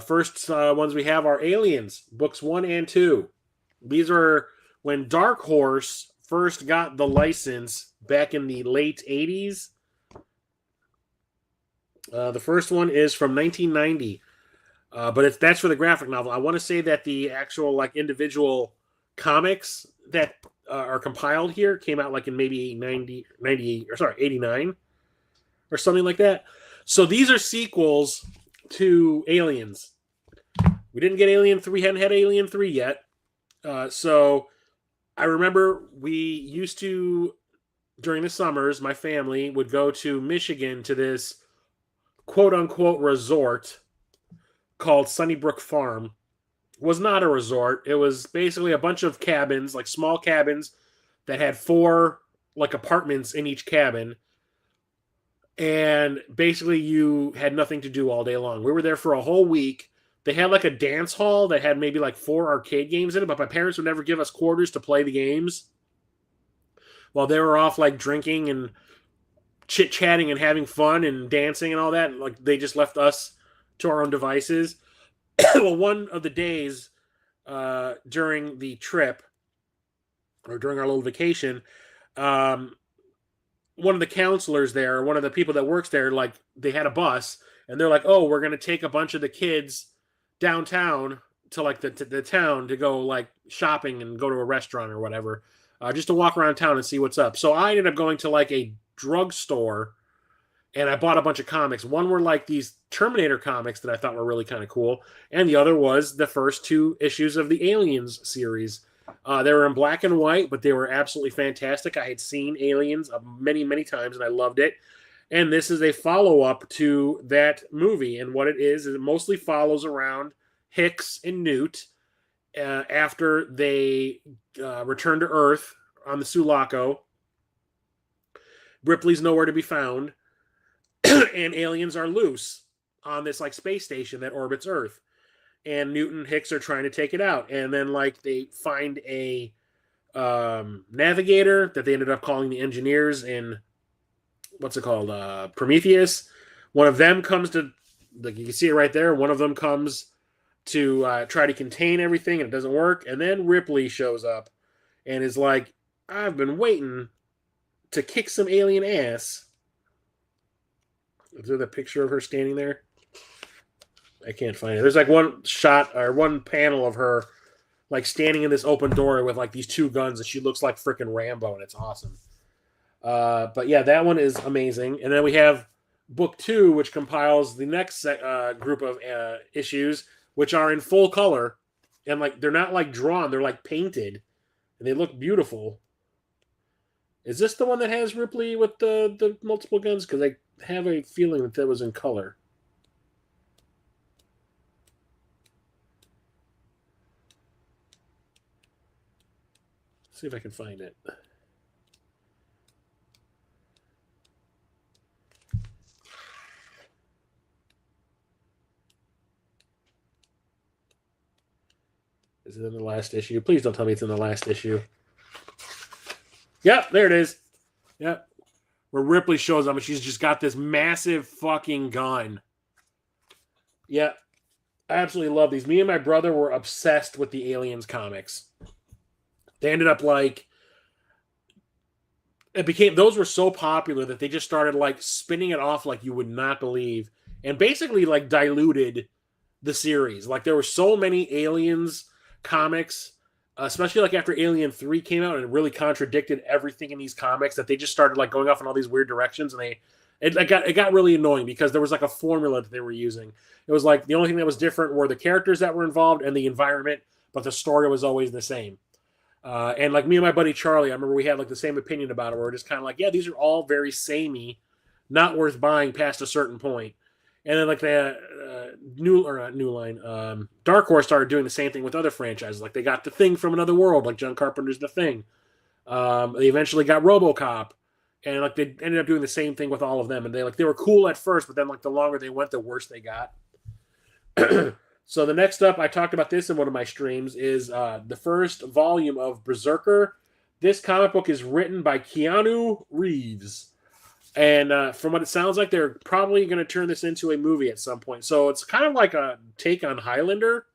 first ones we have are Aliens, books 1 and 2. These are when Dark Horse first got the license back in the late 80s. The first one is from 1990, but that's for the graphic novel. I want to say that the actual like individual comics that are compiled here came out like in maybe 90, 98, or sorry, 89 or something like that. So these are sequels to Aliens. We didn't get Alien 3, hadn't had Alien 3 yet. So I remember we used to, during the summers, my family would go to Michigan to this quote unquote resort called Sunnybrook Farm. It was not a resort. It was basically a bunch of cabins, like small cabins that had 4 like apartments in each cabin. And basically you had nothing to do all day long. We were there for a whole week. They had like a dance hall that had maybe like 4 arcade games in it, but my parents would never give us quarters to play the games while they were off like drinking and chit-chatting and having fun and dancing and all that. Like they just left us to our own devices. Well, one of the days during the trip or during our little vacation, one of the counselors there, one of the people that works there, like they had a bus and they're like, oh, we're going to take a bunch of the kids downtown to like the town to go like shopping and go to a restaurant or whatever, just to walk around town and see what's up. So I ended up going to like a drugstore and I bought a bunch of comics. One were like these Terminator comics that I thought were really kind of cool, and the other was the first 2 issues of the Aliens series. They were in black and white, but they were absolutely fantastic. I had seen Aliens many, many times, and I loved it. And this is a follow-up to that movie. And what it is it mostly follows around Hicks and Newt after they return to Earth on the Sulaco. Ripley's nowhere to be found. And aliens are loose on this like space station that orbits Earth. And Newt and Hicks are trying to take it out. And then like they find a navigator that they ended up calling the engineers in what's it called? Prometheus. One of them comes to, like you can see it right there. One of them comes to try to contain everything, and it doesn't work. And then Ripley shows up and is like, I've been waiting to kick some alien ass. Is there the picture of her standing there? I can't find it. There's like one shot or one panel of her like standing in this open door with like these 2 guns, and she looks like freaking Rambo, and it's awesome. But yeah, that one is amazing. And then we have book 2, which compiles the next group of issues, which are in full color, and like they're not like drawn, they're like painted, and they look beautiful. Is this the one that has Ripley with the multiple guns? Because I have a feeling that was in color. Let's see if I can find it. Is it in the last issue? Please don't tell me it's in the last issue. Yep, there it is. Yep. Where Ripley shows up and she's just got this massive fucking gun. Yep. I absolutely love these. Me and my brother were obsessed with the Aliens comics. They ended up like, those were so popular that they just started like spinning it off like you would not believe, and basically like diluted the series. Like there were so many Aliens comics, especially like after Alien 3 came out, and it really contradicted everything in these comics, that they just started like going off in all these weird directions, and it got really annoying because there was like a formula that they were using. It was like the only thing that was different were the characters that were involved and the environment, but the story was always the same. And like me and my buddy Charlie, I remember we had like the same opinion about it, where we're just kind of like, yeah, these are all very samey, not worth buying past a certain point. And then like the Dark Horse started doing the same thing with other franchises. Like they got The Thing from Another World, like John Carpenter's The Thing. They eventually got RoboCop, and like they ended up doing the same thing with all of them. And they were cool at first, but then like the longer they went, the worse they got. So the next up, I talked about this in one of my streams, is the first volume of Berserker. This comic book is written by Keanu Reeves. And from what it sounds like, they're probably going to turn this into a movie at some point. So it's kind of like a take on Highlander.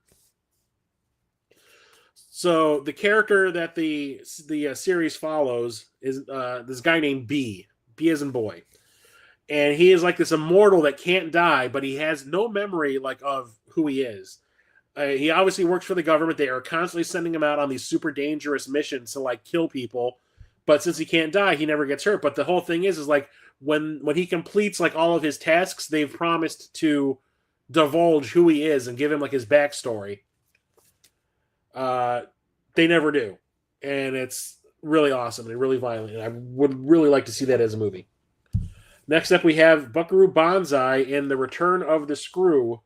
So the character that the series follows is this guy named B. B as in boy, and he is like this immortal that can't die, but he has no memory like of who he is. He obviously works for the government. They are constantly sending him out on these super dangerous missions to like kill people. But since he can't die, he never gets hurt. But the whole thing is like when he completes like all of his tasks, they've promised to divulge who he is and give him like his backstory. They never do, and it's really awesome and really violent. And I would really like to see that as a movie. Next up, we have Buckaroo Banzai in The Return of the Screw,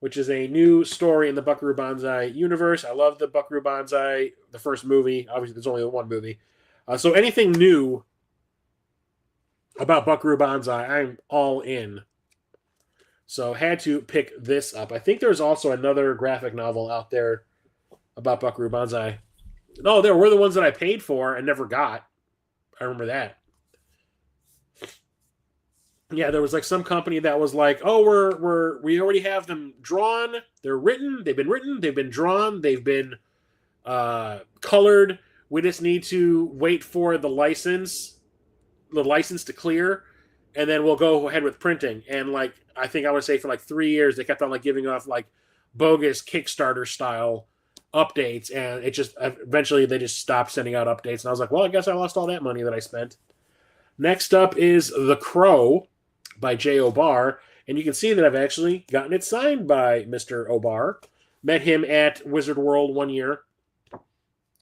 which is a new story in the Buckaroo Banzai universe. I love the Buckaroo Banzai, the first movie. Obviously, there's only one movie. So anything new about Buckaroo Banzai, I'm all in. So had to pick this up. I think there's also another graphic novel out there about Buckaroo Banzai. No, there were the ones that I paid for and never got. I remember that. Yeah, there was like some company that was like, "Oh, we already have them drawn. They're written. They've been drawn. They've been colored. We just need to wait for the license to clear, and then we'll go ahead with printing." And like, I think I would say for like 3 years, they kept on like giving off like bogus Kickstarter style updates, and it just eventually they just stopped sending out updates. And I was like, well, I guess I lost all that money that I spent. Next up is The Crow by Jay Obar, and you can see that I've actually gotten it signed by Mr. Obar. Met him at Wizard World one year.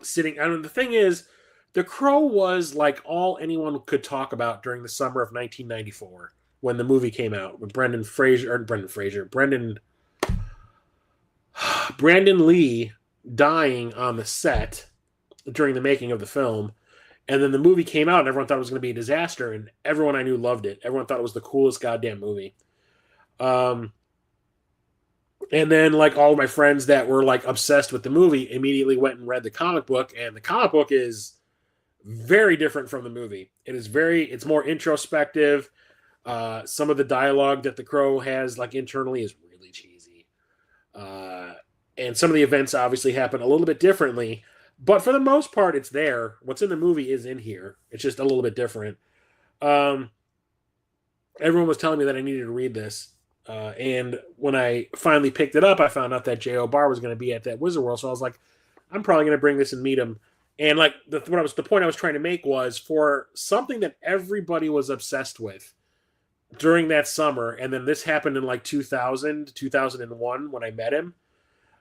Sitting, I mean, the thing is, The Crow was like all anyone could talk about during the summer of 1994 when the movie came out with Brandon Lee dying on the set during the making of the film. And then the movie came out and everyone thought it was going to be a disaster, and everyone I knew loved it. Everyone thought it was the coolest goddamn movie. And then like all of my friends that were like obsessed with the movie immediately went and read the comic book, and the comic book is very different from the movie. It's more introspective. Some of the dialogue that the Crow has like internally is really cheesy. And some of the events obviously happen a little bit differently, but for the most part, it's there. What's in the movie is in here. It's just a little bit different. Everyone was telling me that I needed to read this. And when I finally picked it up, I found out that J.O. Barr was going to be at that Wizard World. So I was like, I'm probably going to bring this and meet him. And like the point I was trying to make was for something that everybody was obsessed with during that summer. And then this happened in like 2001 when I met him.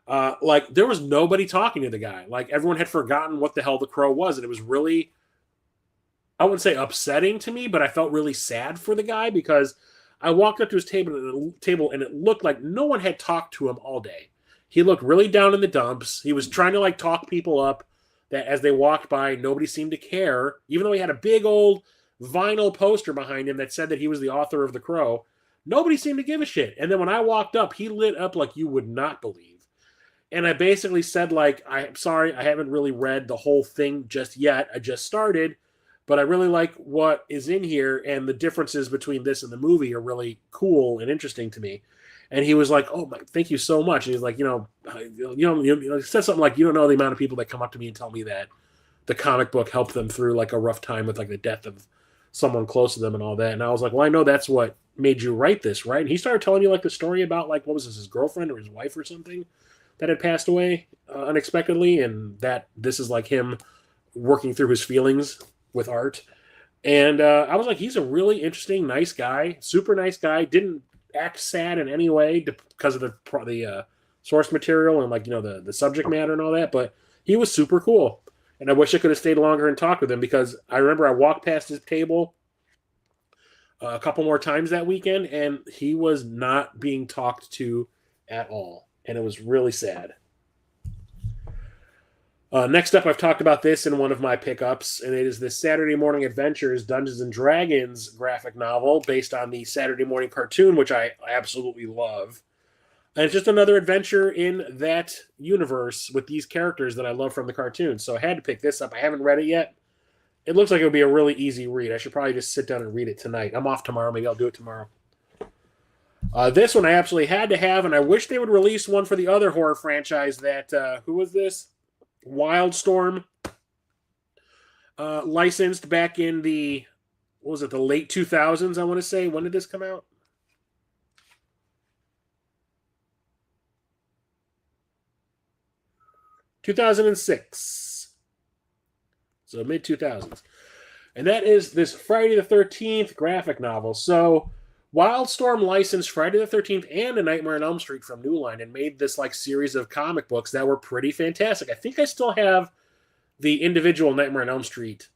Like there was nobody talking to the guy. Like everyone had forgotten what the hell the Crow was. And it was really, I wouldn't say upsetting to me, but I felt really sad for the guy because I walked up to his table and it looked like no one had talked to him all day. He looked really down in the dumps. He was trying to like talk people up that as they walked by, nobody seemed to care, even though he had a big old vinyl poster behind him that said that he was the author of The Crow. Nobody seemed to give a shit. And then when I walked up, he lit up like you would not believe. And I basically said, like, I'm sorry, I haven't really read the whole thing just yet. I just started, but I really like what is in here, and the differences between this and the movie are really cool and interesting to me. And he was like, "Oh, my, thank you so much." And he's like, he said something like, "You don't know the amount of people that come up to me and tell me that the comic book helped them through like a rough time with like the death of someone close to them and all that." And I was like, "Well, I know that's what made you write this, right?" And he started telling me like the story about like what was this, his girlfriend or his wife or something that had passed away unexpectedly, and that this is like him working through his feelings with art. And I was like, he's a really interesting, nice guy, super nice guy. Didn't act sad in any way because of the source material and like the subject matter and all that. But he was super cool, and I wish I could have stayed longer and talked with him because I remember I walked past his table a couple more times that weekend, and he was not being talked to at all. And it was really sad. Next up, I've talked about this in one of my pickups, and it is the Saturday Morning Adventures Dungeons & Dragons graphic novel based on the Saturday morning cartoon, which I absolutely love. And it's just another adventure in that universe with these characters that I love from the cartoon. So I had to pick this up. I haven't read it yet. It looks like it would be a really easy read. I should probably just sit down and read it tonight. I'm off tomorrow. Maybe I'll do it tomorrow. This one I absolutely had to have, and I wish they would release one for the other horror franchise that, who was this? Wildstorm licensed back in the, what was it, the late 2000s, I want to say. When did this come out? (2006). So mid 2000s. And that is this Friday the 13th graphic novel. So Wildstorm licensed Friday the 13th and A Nightmare on Elm Street from New Line and made this like series of comic books that were pretty fantastic. I think I still have the individual Nightmare on Elm Street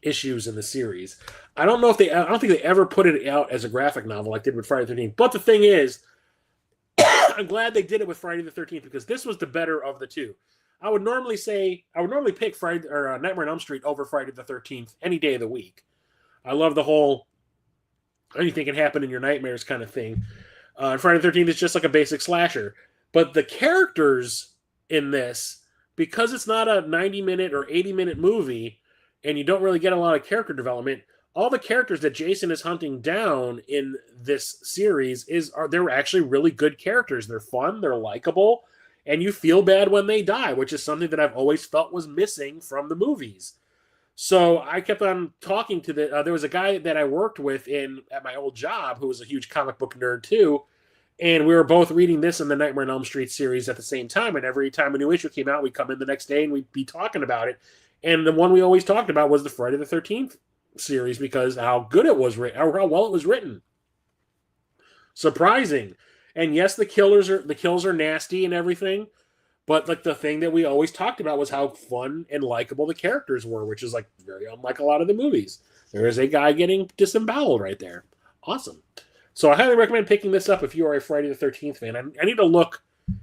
issues in the series. I don't think they ever put it out as a graphic novel like they did with Friday the 13th. But the thing is, I'm glad they did it with Friday the 13th because this was the better of the two. I would normally pick Friday or Nightmare on Elm Street over Friday the 13th any day of the week. I love the whole anything can happen in your nightmares kind of thing. Friday the 13th is just like a basic slasher. But the characters in this, because it's not a 90-minute or 80-minute movie, and you don't really get a lot of character development, all the characters that Jason is hunting down in this series they're actually really good characters. They're fun, they're likable, and you feel bad when they die, which is something that I've always felt was missing from the movies. So I kept on talking to there was a guy that I worked with at my old job who was a huge comic book nerd too, and we were both reading this in the Nightmare on Elm Street series at the same time. And every time a new issue came out, we'd come in the next day and we'd be talking about it. And the one we always talked about was the Friday the 13th series because how good it was written, how well it was written. Surprising. And yes, the kills are nasty and everything. But like the thing that we always talked about was how fun and likable the characters were, which is like very unlike a lot of the movies. There is a guy getting disemboweled right there. Awesome. So I highly recommend picking this up if you are a Friday the 13th fan. I need to look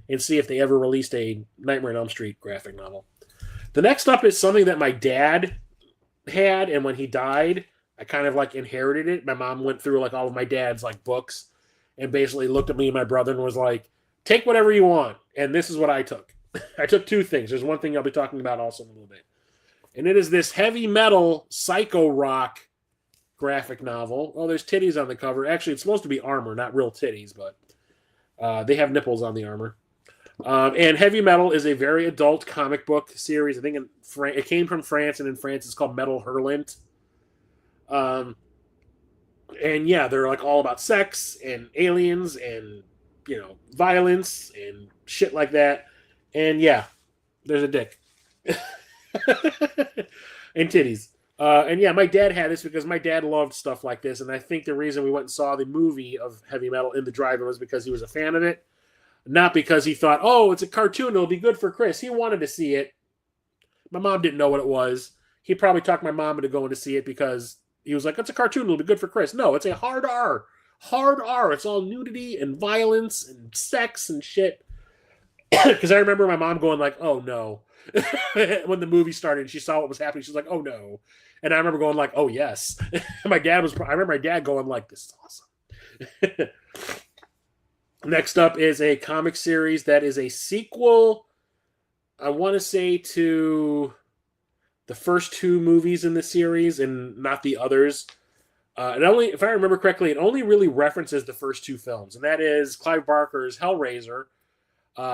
and see if they ever released a Nightmare on Elm Street graphic novel. The next up is something that my dad had, and when he died, I kind of like inherited it. My mom went through like all of my dad's like books and basically looked at me and my brother and was like, take whatever you want. And this is what I took. I took two things. There's one thing I'll be talking about also in a little bit. And it is this heavy metal psycho rock graphic novel. Oh, there's titties on the cover. Actually, it's supposed to be armor, not real titties, but they have nipples on the armor. And Heavy Metal is a very adult comic book series. I think it came from France, and in France it's called Metal Hurlant. And yeah, they're like all about sex and aliens and, violence and shit like that. And yeah, there's a dick. And titties. And yeah, my dad had this because my dad loved stuff like this. And I think the reason we went and saw the movie of Heavy Metal in the drive-in was because he was a fan of it. Not because he thought, oh, it's a cartoon, it'll be good for Chris. He wanted to see it. My mom didn't know what it was. He probably talked my mom into going to see it because he was like, it's a cartoon, it'll be good for Chris. No, it's a hard R. Hard R. It's all nudity and violence and sex and shit. Because I remember my mom going like, oh no. When the movie started and she saw what was happening, she was like, oh no. And I remember going like, oh yes. I remember my dad going like, this is awesome. Next up is a comic series that is a sequel, I want to say, to the first two movies in the series and not the others. If I remember correctly, it only really references the first two films, and that is Clive Barker's Hellraiser.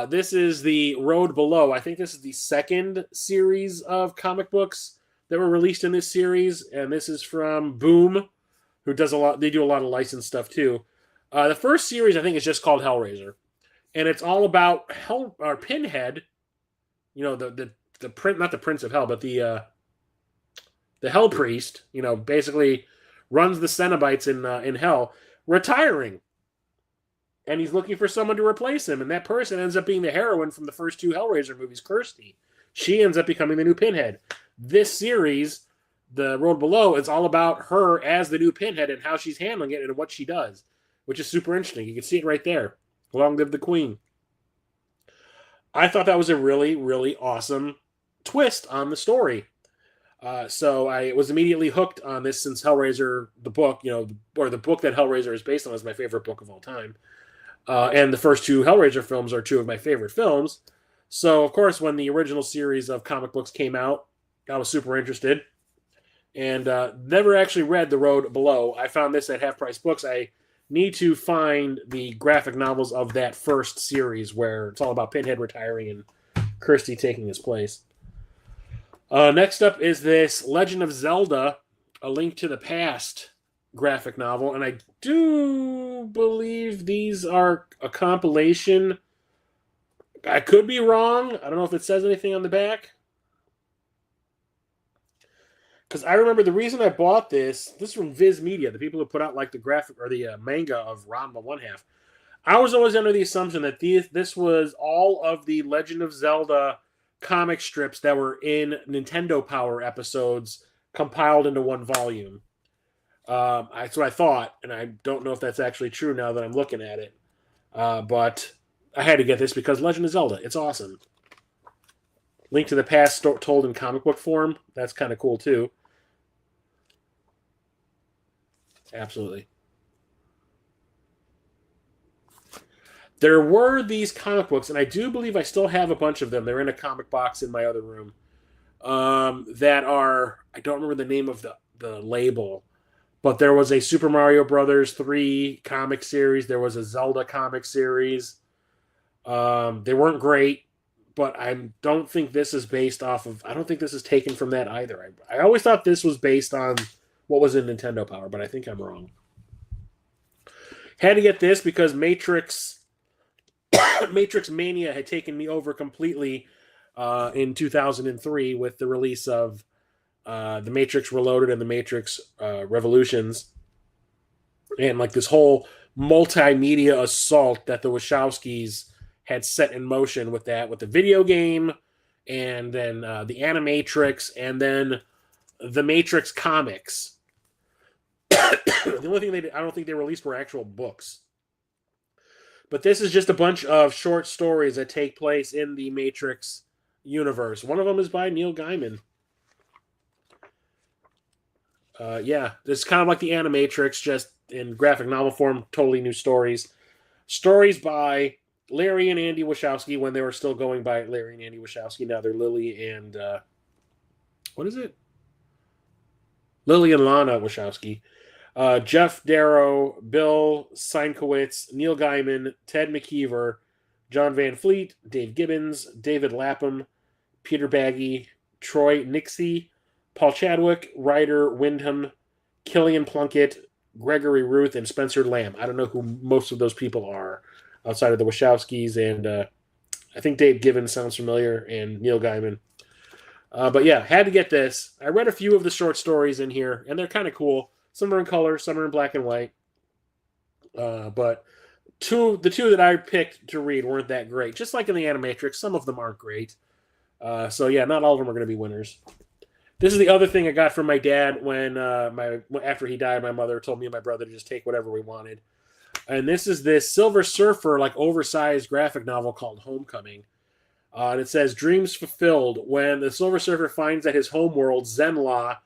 This is the Road Below. I think this is the second series of comic books that were released in this series, and this is from Boom, who does a lot. They do a lot of licensed stuff too. The first series, I think, is just called Hellraiser, and it's all about Pinhead. The not the Prince of Hell, but the Hell Priest. Basically runs the Cenobites in Hell, retiring, and he's looking for someone to replace him, and that person ends up being the heroine from the first two Hellraiser movies, Kirsty. She ends up becoming the new Pinhead. This series, The Road Below, is all about her as the new Pinhead and how she's handling it and what she does, which is super interesting. You can see it right there. Long live the Queen. I thought that was a really, really awesome twist on the story. So I was immediately hooked on this since Hellraiser, the book, or the book that Hellraiser is based on, is my favorite book of all time. And the first two Hellraiser films are two of my favorite films. So, of course, when the original series of comic books came out, I was super interested. And never actually read The Road Below. I found this at Half Price Books. I need to find the graphic novels of that first series where it's all about Pinhead retiring and Kirsty taking his place. Next up is this Legend of Zelda, A Link to the Past graphic novel. And I do believe these are a compilation. I could be wrong. I don't know if it says anything on the back. Because I remember the reason I bought this is from Viz Media, the people who put out like the graphic or the manga of Ranma One Half. I was always under the assumption that this was all of the Legend of Zelda comic strips that were in Nintendo Power episodes compiled into one volume. That's what I thought, and I don't know if that's actually true now that I'm looking at it. But I had to get this because Legend of Zelda, it's awesome. Link to the Past told in comic book form, that's kind of cool too. Absolutely. There were these comic books, and I do believe I still have a bunch of them. They're in a comic box in my other room. That are, I don't remember the name of the label, but there was a Super Mario Brothers 3 comic series. There was a Zelda comic series. They weren't great, but I don't think this is based off of, I don't think this is taken from that either. I always thought this was based on what was in Nintendo Power, but I think I'm wrong. Had to get this because Matrix Mania had taken me over completely in 2003 with the release of The Matrix Reloaded and The Matrix Revolutions. And like this whole multimedia assault that the Wachowskis had set in motion with that, with the video game and then the Animatrix and then the Matrix comics. The only thing I don't think they released were actual books. But this is just a bunch of short stories that take place in the Matrix universe. One of them is by Neil Gaiman. Yeah, it's kind of like the Animatrix, just in graphic novel form, totally new stories. Stories by Larry and Andy Wachowski when they were still going by Larry and Andy Wachowski. Now they're Lily and... what is it? Lily and Lana Wachowski. Jeff Darrow, Bill Sienkiewicz, Neil Gaiman, Ted McKeever, John Van Fleet, Dave Gibbons, David Lapham, Peter Baggy, Troy Nixie, Paul Chadwick, Ryder Windham, Killian Plunkett, Gregory Ruth, and Spencer Lamb. I don't know who most of those people are outside of the Wachowskis, and I think Dave Gibbons sounds familiar, and Neil Gaiman. But yeah, had to get this. I read a few of the short stories in here, and they're kind of cool. Some are in color, some are in black and white. But the two that I picked to read weren't that great. Just like in the Animatrix, some of them aren't great. So yeah, not all of them are going to be winners. This is the other thing I got from my dad when after he died. My mother told me and my brother to just take whatever we wanted. And this is this Silver Surfer, like oversized graphic novel called Homecoming. And it says, dreams fulfilled. When the Silver Surfer finds that his homeworld, Zenla,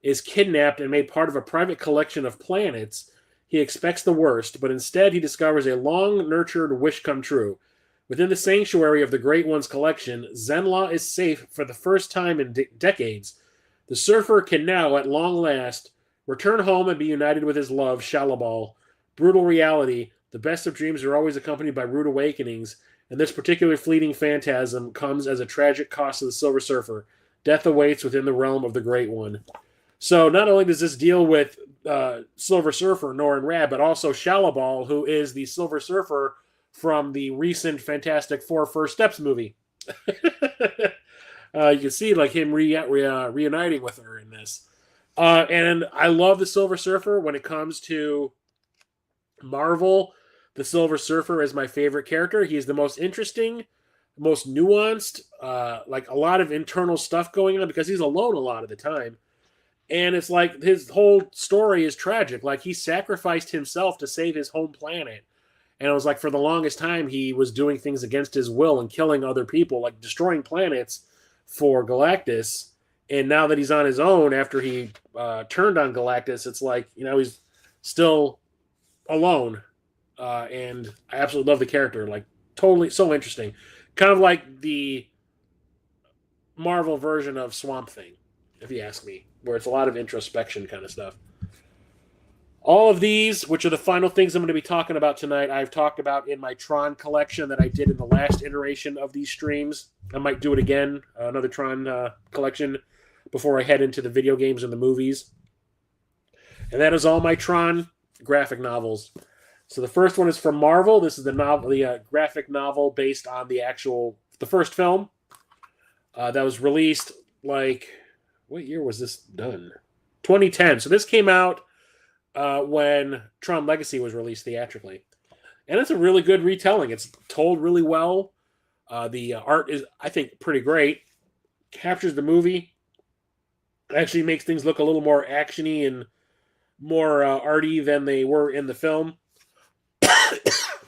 is kidnapped and made part of a private collection of planets, he expects the worst, but instead he discovers a long-nurtured wish come true. Within the sanctuary of the Great One's collection, Zenla is safe for the first time in decades. The Surfer can now, at long last, return home and be united with his love, Shalabal. Brutal reality, the best of dreams are always accompanied by rude awakenings, and this particular fleeting phantasm comes as a tragic cost to the Silver Surfer. Death awaits within the realm of the Great One. So not only does this deal with Silver Surfer, Norrin Radd, but also Shalabal, who is the Silver Surfer from the recent Fantastic Four First Steps movie. You can see like him reuniting with her in this. And I love the Silver Surfer. When it comes to Marvel, the Silver Surfer is my favorite character. He's the most interesting, most nuanced, like a lot of internal stuff going on because he's alone a lot of the time. And it's like his whole story is tragic. Like he sacrificed himself to save his home planet. And it was like for the longest time he was doing things against his will and killing other people, like destroying planets for Galactus. And now that he's on his own after he turned on Galactus, it's like, he's still alone. and I absolutely love the character. Like, totally so interesting, kind of like the Marvel version of Swamp Thing, if you ask me, where it's a lot of introspection kind of stuff. All of these, which are the final things I'm going to be talking about tonight, I've talked about in my Tron collection that I did in the last iteration of these streams. I might do it again, another Tron collection, before I head into the video games and the movies. And that is all my Tron graphic novels. So the first one is from Marvel. This is the novel, the graphic novel based on the first film that was released. Like, what year was this done? 2010. So this came out when Tron Legacy was released theatrically, and it's a really good retelling. It's told really well. The art is, I think, pretty great. Captures the movie. Actually makes things look a little more actiony and more arty than they were in the film.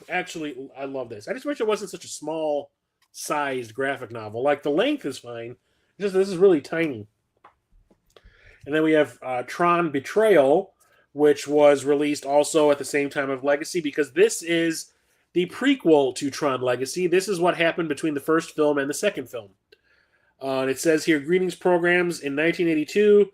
Actually, I love this. I just wish it wasn't such a small sized graphic novel. Like, the length is fine. Just this is really tiny. And then we have Tron Betrayal, which was released also at the same time of Legacy, because this is the prequel to Tron Legacy. This is what happened between the first film and the second film. And it says here, greetings programs. In 1982,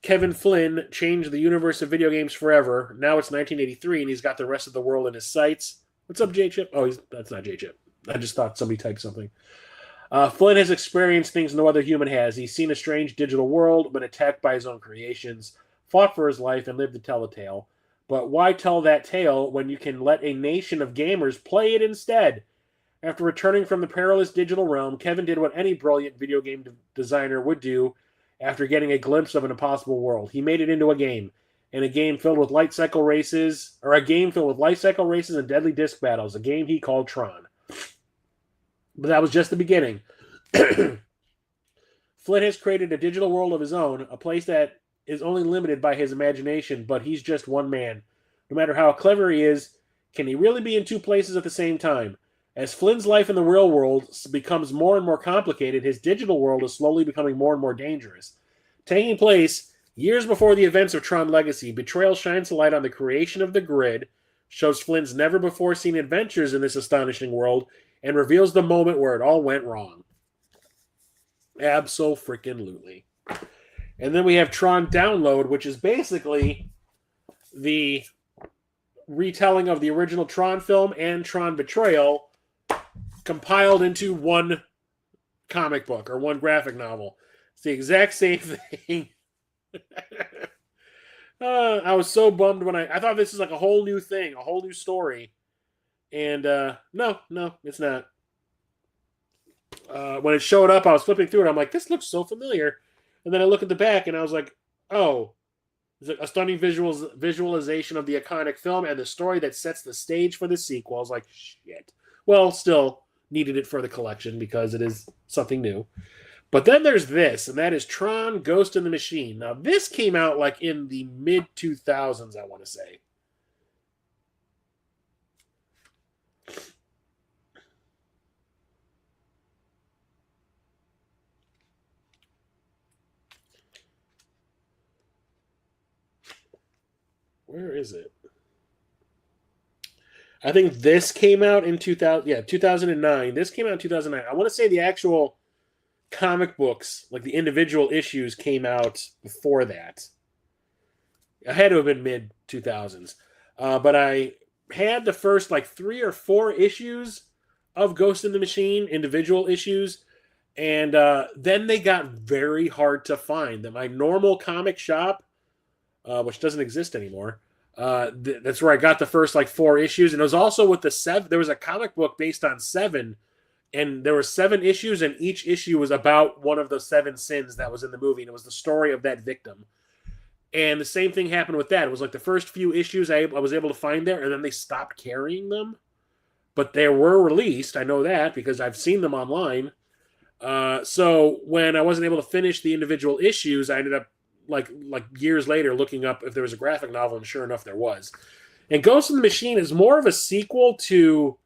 Kevin Flynn changed the universe of video games forever. Now it's 1983, and he's got the rest of the world in his sights. What's up, J-Chip? Oh, that's not J-Chip. I just thought somebody typed something. Flynn has experienced things no other human has. He's seen a strange digital world, been attacked by his own creations, fought for his life, and lived to tell a tale. But why tell that tale when you can let a nation of gamers play it instead? After returning from the perilous digital realm, Kevin did what any brilliant video game designer would do after getting a glimpse of an impossible world. He made it into a game, and a game filled with light cycle races and deadly disc battles, a game he called Tron. But that was just the beginning. Flynn has created a digital world of his own, a place that is only limited by his imagination, but he's just one man. No matter how clever he is, can he really be in two places at the same time? As Flynn's life in the real world becomes more and more complicated, his digital world is slowly becoming more and more dangerous. Taking place years before the events of Tron Legacy, Betrayal shines a light on the creation of the grid, shows Flynn's never-before-seen adventures in this astonishing world, and reveals the moment where it all went wrong. Abso-freaking-lutely. And then we have Tron Download, which is basically the retelling of the original Tron film and Tron Betrayal compiled into one comic book or one graphic novel. It's the exact same thing. I was so bummed when I thought this is like a whole new thing, a whole new story. And no, it's not. When it showed up, I was flipping through it. I'm like, this looks so familiar. And then I look at the back and I was like, oh, it's a stunning visualization of the iconic film and the story that sets the stage for the sequel. I was like, shit. Well, still needed it for the collection because it is something new. But then there's this, and that is Tron Ghost in the Machine. Now, this came out like in the mid-2000s, I want to say. Where is it? I think this came out in 2009. This came out in 2009. I want to say the actual comic books, like the individual issues, came out before that. It had to have been mid-2000s. But I had the first like 3 or 4 issues of Ghost in the Machine, individual issues, and then they got very hard to find. My normal comic shop, which doesn't exist anymore, that's where I got the first like 4 issues. And it was also with the 7. There was a comic book based on 7, and there were 7 issues, and each issue was about one of the 7 sins that was in the movie, and it was the story of that victim. And the same thing happened with that. It was like the first few issues I was able to find there, and then they stopped carrying them. But they were released. I know that because I've seen them online. So when I wasn't able to finish the individual issues, I ended up like years later looking up if there was a graphic novel, and sure enough, there was. And Ghost in the Machine is more of a sequel to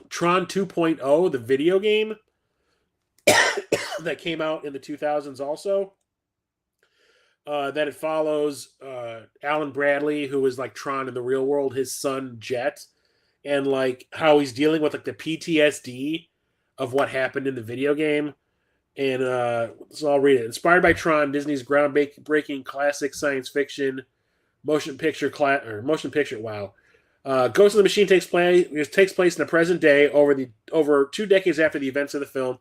Tron 2.0, the video game that came out in the 2000s also. That it follows Alan Bradley, who is like Tron in the real world, his son Jet, and like how he's dealing with like the PTSD of what happened in the video game. And so I'll read it. Inspired by Tron, Disney's groundbreaking classic science fiction motion picture. Wow. Ghost of the Machine takes place in the present day over 2 decades after the events of the film.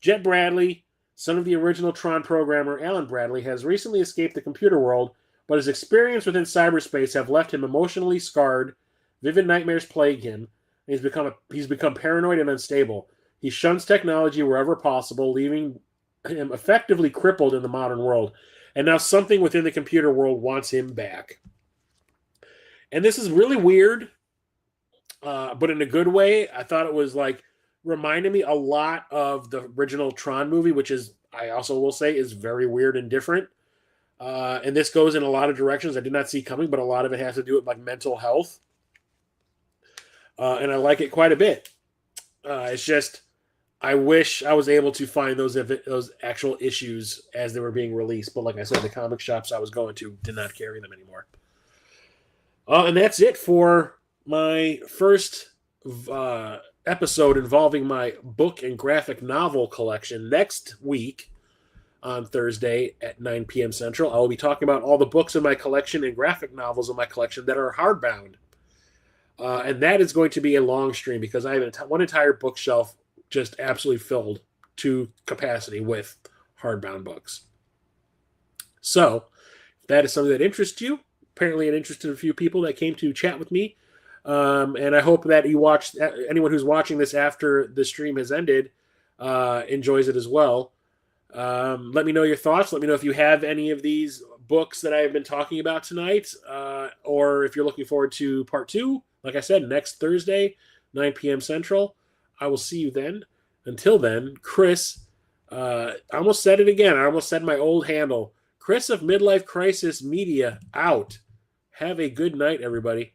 Jet Bradley, son of the original Tron programmer Alan Bradley, has recently escaped the computer world, but his experience within cyberspace have left him emotionally scarred. Vivid nightmares plague him. And he's become paranoid and unstable. He shuns technology wherever possible, leaving him effectively crippled in the modern world. And now something within the computer world wants him back. And this is really weird, but in a good way. I thought it was like reminded me a lot of the original Tron movie, which is, I also will say, is very weird and different. And this goes in a lot of directions I did not see coming, but a lot of it has to do with like mental health. And I like it quite a bit. It's just, I wish I was able to find those actual issues as they were being released. But like I said, the comic shops I was going to did not carry them anymore. And that's it for my first episode involving my book and graphic novel collection. Next week, on Thursday at 9 p.m. Central, I will be talking about all the books in my collection and graphic novels in my collection that are hardbound. And that is going to be a long stream because I have one entire bookshelf just absolutely filled to capacity with hardbound books. So, if that is something that interests you, apparently it interested a few people that came to chat with me. And I hope that anyone who's watching this after the stream has ended enjoys it as well. Let me know your thoughts. Let me know if you have any of these books that I've been talking about tonight, or if you're looking forward to part 2. Like I said, next Thursday, 9 p.m. Central. I will see you then. Until then, Chris, I almost said it again. I almost said my old handle. Chris of Midlife Crisis Media out. Have a good night, everybody.